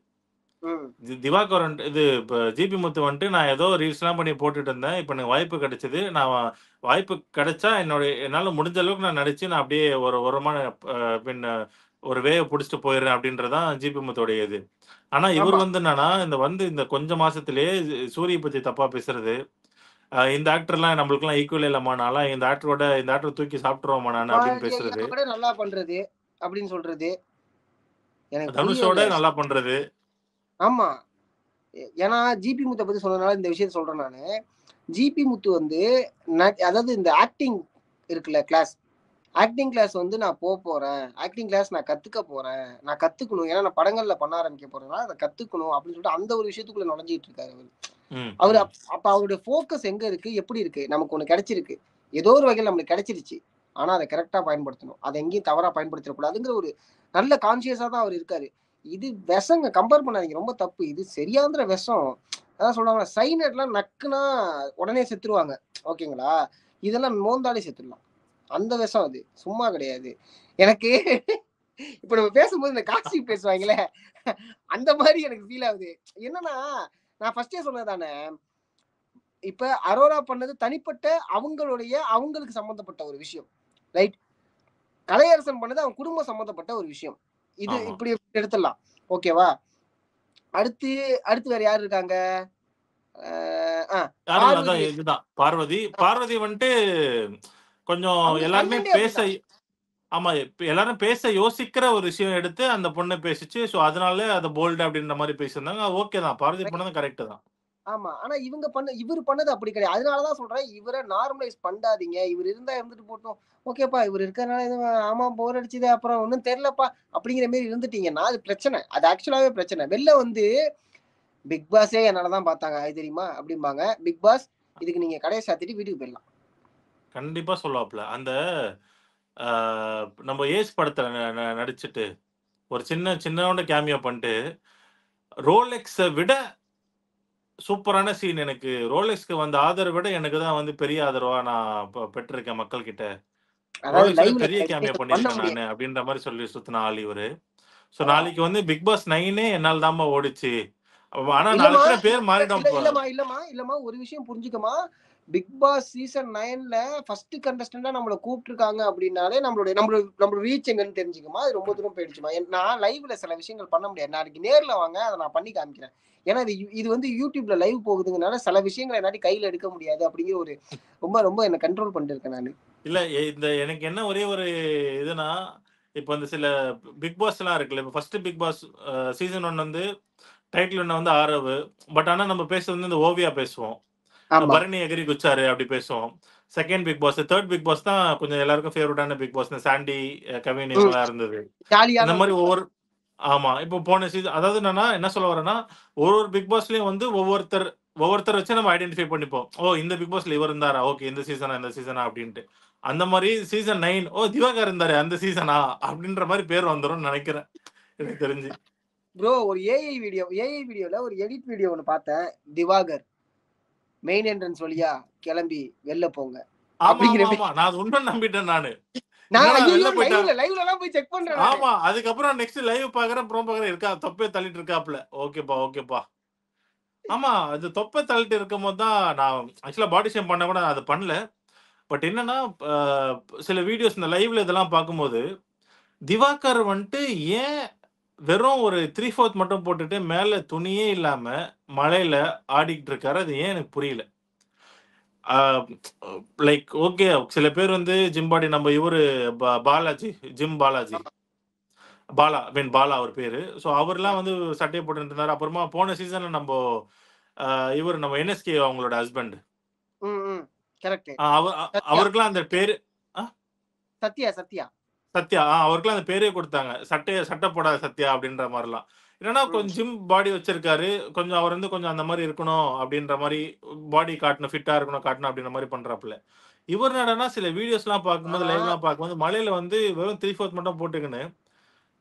ம். திவாகர் இது இப்ப ஜிபி முத்து வந்துட்டு நான் ஏதோ ரீல்ஸ்லாம் பண்ணி போட்டுட்டு இருந்தேன். இப்ப எனக்கு வாய்ப்பு கிடைச்சது. நான் வாய்ப்பு கிடைச்சா என்னால முடிஞ்ச அளவுக்கு நான் நடிச்சு நான் அப்படியே ஒரு ஓரமா பின்ன ஒரு வேவ புடிச்சுட்டு போயிடுறேன் அப்படின்றது தான் ஜிபி முத்துவோடைய இது. ஆனா இவர் ஆமா. வந்து என்னன்னா, இந்த கொஞ்ச மாசத்திலேயே சூரிய பத்தி தப்பா பேசுறது. இந்த ஆக்டர்லாம் நம்மளுக்கெல்லாம் ஈக்குவலே இல்லம்மா. நான்லாம் இந்த ஆக்டர தூக்கி சாப்பிட்டுருவேன்ம்மா நானு அப்படின்னு பேசுறது. இத விட நல்லா பண்றது அப்படின்னு சொல்றது. எனக்கு புரியவே தனுஷோட இல்ல. நல்லா பண்றது. ஆமா. ஏன்னா ஜிபி முத்த பத்தி சொன்னதுனால இந்த விஷயத்த சொல்றேன் நானு. ஜிபி முத்து வந்து அதாவது இந்த ஆக்டிங் இருக்குல்ல கிளாஸ். ஆக்டிங் கிளாஸ் வந்து நான் போறேன். ஆக்டிங் கிளாஸ் நான் கத்துக்க போறேன். நான் கத்துக்கணும். ஏன்னா நான் படங்கள்ல பண்ண ஆரம்பிக்க போறேன்னா, அத கத்துக்கணும் அப்படின்னு சொல்லிட்டு அந்த ஒரு விஷயத்துக்குள்ள நுழைஞ்சுட்டு இருக்காரு அவரு. ம், அவரு ம். அப்ப அவருடைய ஃபோக்கஸ் எங்க இருக்கு? எப்படி இருக்கு? நமக்கு ஒண்ணு கிடைச்சிருக்கு. ஏதோ ஒரு வகையில நம்மளுக்கு கிடைச்சிருச்சு. ஆனா அத கரெக்ட்டா பயன்படுத்தணும். அத எங்கேயும் தவறா பயன்படுத்திறக் கூடாதுங்கிற ஒரு நல்ல கான்ஷியஸா தான் அவரு இருக்காரு. இது விஷங்க கம்பேர் பண்ணாதீங்க. ரொம்ப தப்பு. இது சரியாந்திர விஷம். அதான் சொல்றாங்கல்ல, சைனட்லாம் நக்குனா உடனே செத்துருவாங்க. ஓகேங்களா? இதெல்லாம் மோந்தாலே செத்துடலாம். அந்த விஷம் அது. சும்மா கிடையாது. எனக்கு இப்ப நம்ம பேசும்போது இந்த காட்சிப் பேசுவாங்கல்ல, அந்த மாரி எனக்கு ஃபீல் ஆகுது. என்னன்னா, நான் ஃபர்ஸ்ட்டே சொன்னது தானே. இப்ப அரோரா பண்ணது தனிப்பட்ட அவங்களுக்கு சம்பந்தப்பட்ட ஒரு விஷயம். ரைட். கலையரசன் பண்ணது அவன் குடும்பம் சம்பந்தப்பட்ட ஒரு விஷயம். இது ஆமா. இப்படி எடுத்துடலாம். ஓகேவா? அடுத்து அடுத்து வேற யார் இருக்காங்க? அ ஆ யாரும் இல்ல. பார்வதி. அதான் இதுதான். பார்வதி. பார்வதி வந்துட்டு கொஞ்சம் அவங்க எல்லாருமே கன்டென்ட்டே அப்படிதான். ஆமா. இப்ப எல்லாரும் பேச யோசிக்கிற ஒரு விஷயம் எடுத்து அந்த பொண்ணு பேசுச்சு. ஸோ, அதனால அது போல்டு அப்படின்ற மாரி பேசியிருந்தாங்க. அது ஓகே தான். பார்வதி பண்ணதும் கரெக்ட் தான். ஆமா. ஆனா இவரு பண்ணது அப்படி கிடையாது. அதனால தான் சொல்றேன், இவர நார்மலைஸ் பண்ணாதீங்க. இவரு இருந்தா இருந்துட்டு போட்டும். ஓகேப்பா, இவரு இருக்கறனால எதுவும் ஆமா போர் அடிச்சுது. அப்புறம் ஒண்ணும் தெரியலப்பா. அப்படிங்கிற மாரி இருந்துட்டீங்கன்னா, அது பிரச்சனை. அது ஆக்சுவலாவே பிரச்சனை. வெளில வந்து பிக் பாஸே என்னால தான் பார்த்தாங்க. அது தெரியுமா? அப்படிம்பாங்க. பிக் பாஸ் இதுக்கு நீங்க கடைய சாத்திட்டு வீட்டுக்கு போயிடலாம். கண்டிப்பா சொல்லுவாப்ல. அந்த ஆ நம்ம ஏஸ் படத்துல நடிச்சுட்டு, ஒரு சின்னோண்டு கேமியோ பண்ணிட்டு, ரோலெக்ஸ விட சூப்பரான சீன் எனக்கு ரோலெக்ஸ்க்கு வந்த ஆதரவ விட எனக்கு தான் வந்து பெரிய ஆதரவா நான் பெற்றிருக்கேன் மக்கள் கிட்ட. அதாவது ரோலெக்ஸ விட லைவ்ல பெரிய சில கேமியோ விஷயங்கள் பண்ண பண்ணியிருக்கேன் நானு முடியாது. அப்படின்ற மாரி சொல்லி சுத்துன ஆள் இவரு. ஸோ அதான். நாளைக்கு வந்து பிக் பாஸ் 9 என்னால தாம்மா ஓடுச்சு. ஆமா. ஆனா நாள இல்லம்மா, பின்ன இல்ல பேர் இல்ல மாறிடும் இல்ல இல்லம்மா. ஒரு விஷயம் புரிஞ்சுக்கம்மா. பிக் பாஸ் சீசன் 9ல ஃபர்ஸ்ட் கண்டஸ்டன்ட்டா நம்மள கூப்ட்டுருக்காங்க அப்டின்னாலே நம்மளோட ரீச் எங்கன்னு தெரிஞ்சுக்கம்மா. அது ரொம்ப தூரம் போயிடுச்சும்மா. நான் லைவ்ல சில விஷயங்கள் பண்ண முடியாது. நாளைக்கு நேர்ல வாங்க. அத நான் பண்ணி காமிக்கிறேன். ஏன்னா இது வந்து YouTubeல லைவ் போகுதுங்கனால சில விஷயங்கள என்னால கையில எடுக்க முடியாது அப்டிங்கிற ஒரு ரொம்ப ரொம்ப என்ன கண்ட்ரோல் பண்ணிட்டு இருக்கேன் நானு. இல்ல எனக்கு என்ன ஒரே ஒரு இதுன்னா, இப்ப இந்த சில பிக் பாஸ்லாம் இருக்குல்ல. இப்ப ஃபர்ஸ்ட் பிக் பாஸ் சீசன் 1 வந்து டைட்டில் வின்னர் வந்து ஆரவ். பட் ஆனா நம்ம பேசுறது வந்து இந்த ஓவியா பேசுவோம். ஆமா. பரணி எகிறி குதிச்சாரு அப்படி பேசுவோம். 2ண்ட் பிக் பாஸ், 3 பிக் பாஸ் தான் கொஞ்சம் எல்லாருக்கும் ஃபேவரைட்டான பிக் பாஸ். இந்த சாண்டி, கவின் ம். இவங்கலாம் இருந்தது. இந்த ஜாலியான மாரி பிக் பாஸ். ஒவ்வொரு ஆமா. இப்போ போன சீசன் அதாவது என்னன்னா, என்ன சொல்ல வரேன்னா, ஒரு பிக் பாஸ்லயும் வந்து ஒவ்வொருத்தர் வச்சு நம்ம ஐடென்டிஃபை பண்ணிப்போம். ஓ! இந்த பிக் பாஸ்ல இவர் இருந்தாரா? ஓகே. இந்த சீசனா அப்டின்ட்டு. அந்த மாரி சீசன் 9 ஓ! திவாகர் இருந்தாரே அந்த சீசனா? அப்டின்ற மாரி பேர் வந்துரும்னு நெனைக்கிறேன். எனக்கு தெரிஞ்சு. ப்ரோ ஒரு ஏஐ வீடியோல ஒரு எடிட் வீடியோ ஒன்று பார்த்தேன். திவாகர் மெயின் என்ட்ரன்ஸ் வழியா கிளம்பி வெளில போங்க ஆமா அப்படிங்கிற ஆமா ஆமா நான் அது உண்மை நம்பிட்டேன் நானு. நான் என்னடா ஐயோ வெளில போயிட்டா. லைவ்ல எல்லாம் போய் செக் பண்றேன் நானு. ஆமா அதுக்கப்புறம் நெக்ஸ்ட் லைவ் பாக்குறேன் ப்ரோ பாக்குறேன் இருக்கா தொப்பே தள்ளிட்டு இருக்காப்ல. ஓகேப்பா ஓகேப்பா. ஆமா அது தொப்பை தள்ளிட்டு இருக்கும் போது தான் நான் ஆக்சுவலா பாடி ஷேம் பண்ண கூட நான் அதை பண்ணல. பட் என்னன்னா சில வீடியோஸ் இந்த லைவ்ல இதெல்லாம் பார்க்கும்போது திவாகர் வந்துட்டு ஏன் வெறும் ஒரு 3/4 மட்டும் போட்டுட்டு மேல துணியே இல்லாம மழையில ஆடிக்கிட்டு இருக்காரு. அது ஏன் எனக்கு புரியல. லைக் ஓகே சில பேர் வந்து ஜிம் பாடி நம்ம இவரு பாலாஜி ஜிம் பாலாஜி பாலா மீன் பாலா அவர் பேரு. ஸோ அவர்லாம் வந்து சட்டையை போட்டுட்டு இருந்தாரு. அப்புறமா போன சீசன்ல நம்ம இவர் நம்ம என்எஸ்கே அவங்களோட ஹஸ்பண்ட் கரெக்ட். அவருக்கெல்லாம் அந்த பேரு சத்யா சத்யா அவருக்கெல்லாம் அந்த பேரே கொடுத்தாங்க. சட்டை போடாத சத்யா அப்படின்ற மாதிரிலாம். என்னன்னா கொஞ்சம் ஜிம் பாடி வச்சிருக்காரு. கொஞ்சம் அவர் வந்து கொஞ்சம் அந்த மாதிரி இருக்கணும் அப்படின்ற மாதிரி பாடி காட்டணும், ஃபிட்டா இருக்கணும் காட்டணும் அப்படின்ற மாதிரி பண்றாப்புல. இவர் என்னடான்னா சில வீடியோஸ்லாம் பார்க்கும்போது லைவ்லாம் பார்க்கும்போது மலையில வந்து வெறும் 3/4 மட்டும் போட்டுக்கின்னு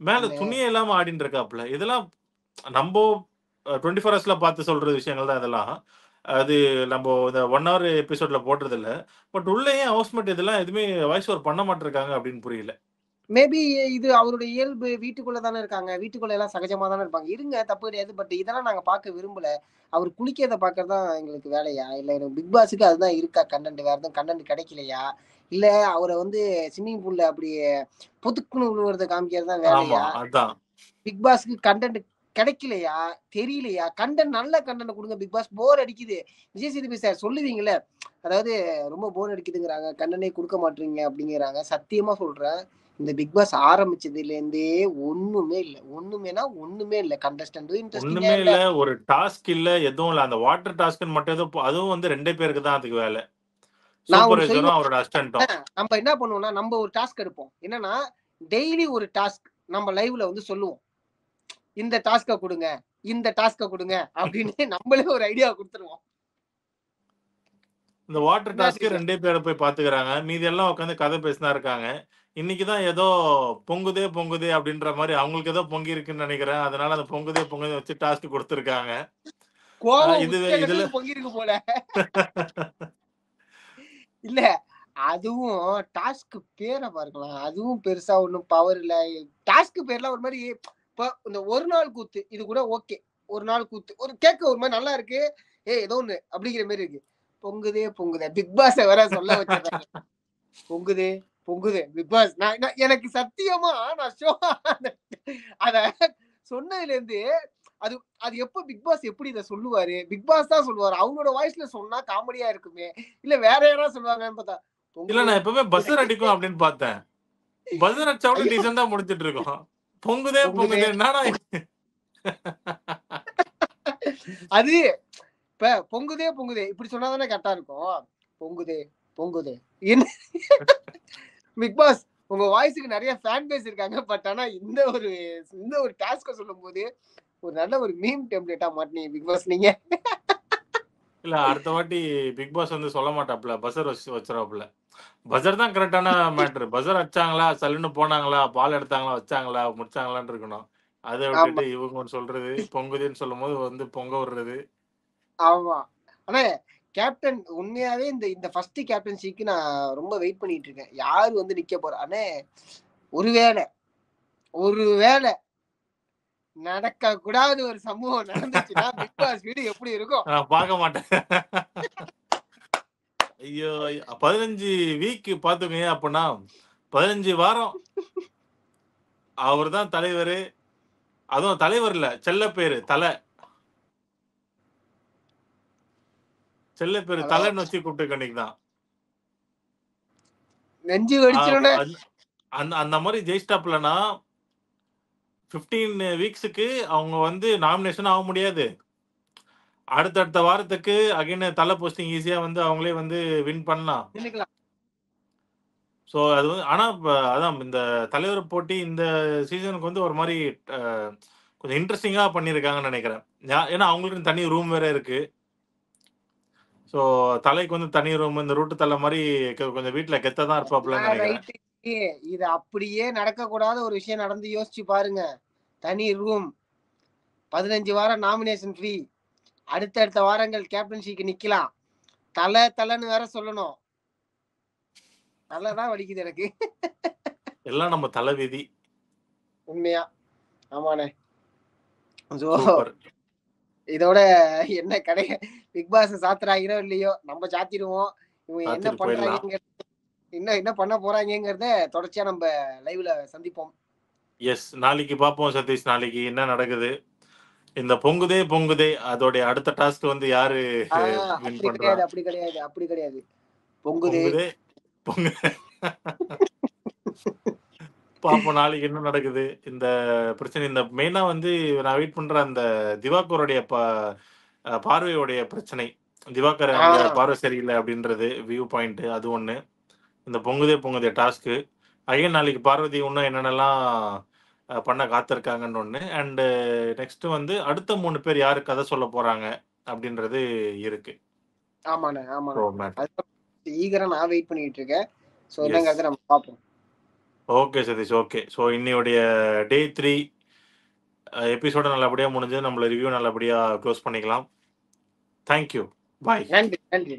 மேல துணியே இல்லாம ஆடின்னு இருக்காப்புல. இதெல்லாம் நம்ம 24 ஹவர்ஸ்ல பார்த்து சொல்ற விஷயங்கள் தான் இதெல்லாம். அது நம்ம இந்த 1 ஹவர் எபிசோட்ல போடுறது இல்ல. பட் உள்ள ஏன் ஹவுஸ்மேட் இதெல்லாம் எதுவுமே வாய்ஸ் ஓவர் பண்ண மாட்டிருக்காங்க அப்படின்னு புரியல. மேபி இது அவருடைய இயல்பு. வீட்டுக்குள்ள தானே இருக்காங்க, வீட்டுக்குள்ள எல்லாம் சகஜமா தானே இருப்பாங்க. இருங்க தப்பு கிடையாது. பட் இதெல்லாம் நாங்க பார்க்க விரும்பல. அவர் குளிக்கிறத பார்க்கறது தான் எங்களுக்கு வேலையா? இல்ல எனக்கு பிக் பாஸுக்கு அதுதான் இருக்கா கண்டென்ட்? வேற எதுவும் கண்டென்ட் கிடைக்கலையா? இல்ல அவரை வந்து ஸ்விம்மிங் பூல்ல அப்படி பொதுக்குன்னு விழுவுறத காமிக்கிறது தான் வேலையா? பிக் பாஸ்க்கு கண்டென்ட் கிடைக்கலையா? தெரியலையா? கண்டென்ட் நல்ல கண்டென்ட் கொடுங்க. பிக் பாஸ் போர் அடிக்குது. விஜய் சேதுபதி சார் சொல்லுவீங்களே, அதாவது ரொம்ப போர் அடிக்குதுங்கிறாங்க, கண்டென்ட்டே கொடுக்க மாட்டீங்க அப்படிங்கிறாங்க. சத்தியமா சொல்றேன், இந்த பிக் பாஸ் ஆரம்பிச்சதுல இருந்தே ஒண்ணுமே இல்ல. கண்டஸ்டன்ட் ஒண்ணுமே இல்ல. ஒரு டாஸ்க் இல்ல, எதுவும் இல்ல. அந்த வாட்டர் டாஸ்க் மட்டும் ஏதோ அதுவும் வந்து 2 பேருக்கு தான் அதுக்கு வேலை. சூப்பர்வைசரும் அவரோட அசிஸ்டன்ட்டும். நம்ம என்ன பண்ணுவோம்னா, நம்ம ஒரு டாஸ்க் எடுப்போம். என்னன்னா டெய்லி ஒரு டாஸ்க் நம்ம லைவ்ல வந்து சொல்லுவோம். இந்த டாஸ்க கொடுங்க, இந்த டாஸ்க கொடுங்க அப்படின்னு நம்மளே ஒரு ஐடியா கொடுத்துருவோம். இந்த வாட்டர் டாஸ்க் 2 பேரை போய் பாத்துக்கிறாங்க. மீதி எல்லாம் உட்காந்து கதை பேசினா இருக்காங்க. இன்னைக்குதான் ஏதோ பொங்குதே அப்படின்ற மாதிரி அவங்களுக்கு ஏதோ பொங்கி இருக்குன்னு நினைக்கிறேன். அதனால அந்த பொங்குதே வச்சு டாஸ்க் கொடுத்திருக்காங்க. இதுல பொங்கி இருக்கு போல. இல்ல அதுவும் டாஸ்க் பேரை பார்க்கலாம். அதுவும் பெருசா ஒண்ணும் பவர் இல்ல. டாஸ்க் பேர்லாம் ஒரு மாதிரி இந்த ஒரு நாள் கூத்து இது கூட ஓகே. ஒரு நாள் கூத்து ஒரு கேட்க ஒரு மாதிரி நல்லா இருக்கு. ஏதோ ஒண்ணு அப்படிங்கிற மாதிரி இருக்கு. பொங்குதே பிக் பாஸ் வேற சொல்ல வச்சிருக்காங்க. பொங்குதே பிக் பாஸ். எனக்கு சத்தியமா நான் ஷோ அத சொன்னதுல இருந்து அது அது எப்ப பிக் பாஸ் எப்படி இதை சொல்லுவாரு? பிக் பாஸ் தான் சொல்லுவாரு. அவங்களோட வாய்ஸ்ல சொன்னா காமெடியா இருக்குமே, இல்ல வேற யாராவது சொல்லுவாங்கன்னு பார்த்தா இல்ல நான் எப்பவுமே பஸ்ஸர் அடிக்கும் அப்படின்னு பார்த்தேன். பஸ்ஸர் அடிச்சா கூட டீசெண்டா முடிச்சிட்டு இருக்கோம். பொங்குதே என்னடா அது இப்ப பொங்குதே இப்படி சொன்னாதானே கரெக்டா இருக்கும். பொங்குதே என்ன பிக் பாஸ் உங்க வாய்ஸுக்கு நிறைய ஃபேன் பேஸ் இருக்காங்க. பட் ஆனா இந்த ஒரு டாஸ்க சொல்லும் போது ஒரு நல்ல ஒரு மீம் டெம்ப்ளேட்டா மாட்டீங்க பிக் பாஸ் நீங்க. இல்ல அடுத்த வாட்டி பிக் பாஸ் வந்து சொல்ல மாட்டாப்ல, பஸ்ஸர் வச்சிருவாப்ல. பஸ்ஸர் தான் கரெக்டான மேட்டர். பஸ்ஸர் அடிச்சாங்களா, சல்லுன்னு போனாங்களா, பால் எடுத்தாங்களா, வச்சாங்களா, முடிச்சாங்களான்னு இருக்கணும். அதை விட்டுட்டு இவங்க சொல்றது பொங்குதுன்னு சொல்லும் போது வந்து பொங்க விடுறது. ஆமா. ஆனா கேப்டன் உண்மையாவே இந்த ஃபர்ஸ்ட் கேப்டன்சிக்கு நான் ரொம்ப வெயிட் பண்ணிட்டு இருக்கேன். யாரு வந்து நிக்க போறா? அண்ணே ஒருவேளை நடக்க கூடாத ஒரு சம்பவம் நடந்துச்சுன்னா பிக் பாஸ் வீடு எப்படி இருக்கும்? நான் பார்க்க மாட்டேன். ஐயோ 15 வீக் பாத்துக்கங்க. அப்படின்னா 15 வாரம் அவர் தான் தலைவர். அதுவும் தலைவர் இல்ல, செல்ல பேரு தலை. செல்ல பேரு தலைன்னு வச்சு கூப்பிட்டு கண்டிக்குதான். நெஞ்சு வெடிச்சிரும்னே. அந்த மாதிரி ஜெயிஸ்டாப்லனா 15 வீக்ஸுக்கு அவங்க வந்து நாமினேஷன் ஆக முடியாது. அடுத்தடுத்த வாரத்துக்கு அகைன் தலை போஸ்டிங் ஈஸியா வந்து அவங்களே வந்து வின் பண்ணலாம். ஸோ அது வந்து ஆனா அதான் இந்த தலைவர் போட்டி இந்த சீசனுக்கு வந்து ஒரு மாதிரி கொஞ்சம் இன்ட்ரெஸ்டிங்கா பண்ணியிருக்காங்கன்னு நினைக்கிறேன். ஏன்னா அவங்களுக்கு தனி ரூம் வேற இருக்கு. ஸோ தலைக்கு வந்து தனி ரூம், இந்த ரூட்டு தலை மாதிரி கொஞ்சம் வீட்டுல கெத்த தான் இருப்பாப்லன்னு நினைக்கிறேன். இது அப்படியே நடக்க கூடாத ஒரு விஷயம் நடந்து யோசிச்சு பாருங்க. தனி ரூம் 15 வாரம் நாமினேஷன் ஃப்ரீ. அடுத்தடுத்த வாரங்கள் கேப்டன்சிக்கு நிக்கலாம். தலைன்னு வேற சொல்லணும். தலைதான் வலிக்குது எனக்கு. எல்லாம் நம்ம தலைவிதி. உண்மையா. ஆமாண்ணே. So, super. இதோட என்ன கடை பிக் பாஸ் சாத்துறாங்களோ இல்லையோ நம்ம சாத்திடுவோம். இவங்க என்ன சாத்திட்டு போயிடலாம். பண்றாங்க, என்ன பண்ண போறாங்கிறத தொடர்ச்சியா நம்ம லைவ்ல சந்திப்போம். எஸ், நாளைக்கு பார்ப்போம் சதீஷ். நாளைக்கு என்ன நடக்குது? இந்த பொங்குதே அதோடைய அடுத்த டாஸ்க் வந்து யாரு வின் அப்படி பண்றா? கிடையாது, அப்படி கிடையாது. பொங்குதே பொங்கு பாப்போம் நாளைக்கு என்ன நடக்குது. இந்த பிரச்சனை இந்த மெயினா வந்து நான் வெயிட் பண்ற அந்த திவாகருடைய பார்வையோடைய பிரச்சனை. திவாகர் அந்த பார்வை சரியில்லை அப்படின்றது வியூ பாயிண்ட். அது ஒண்ணு. இந்த பொங்குதே டாஸ்க். அகைன் நாளைக்கு பார்வதி இன்னும் என்னென்னலாம் பண்ண காத்திருக்காங்கன்னு ஒண்ணு. அண்ட் நெக்ஸ்ட் வந்து அடுத்த 3 பேர் யாரு கதை சொல்ல போறாங்க அப்படின்றது இருக்கு. ஆமாண்ணே. So, matter. ஈகரா நான் வெயிட் பண்ணிட்டு இருக்கேன். So Yes. என்னங்கறத நம்ம பாப்போம். Okay Satish, okay. ஸோ இன்னையோடைய டே 3 எபிசோட நல்லபடியா முடிஞ்சு நம்மள ரிவ்யூ நல்லபடியா க்ளோஸ் பண்ணிக்கலாம். தேங்க்யூ. பாய். நன்றி.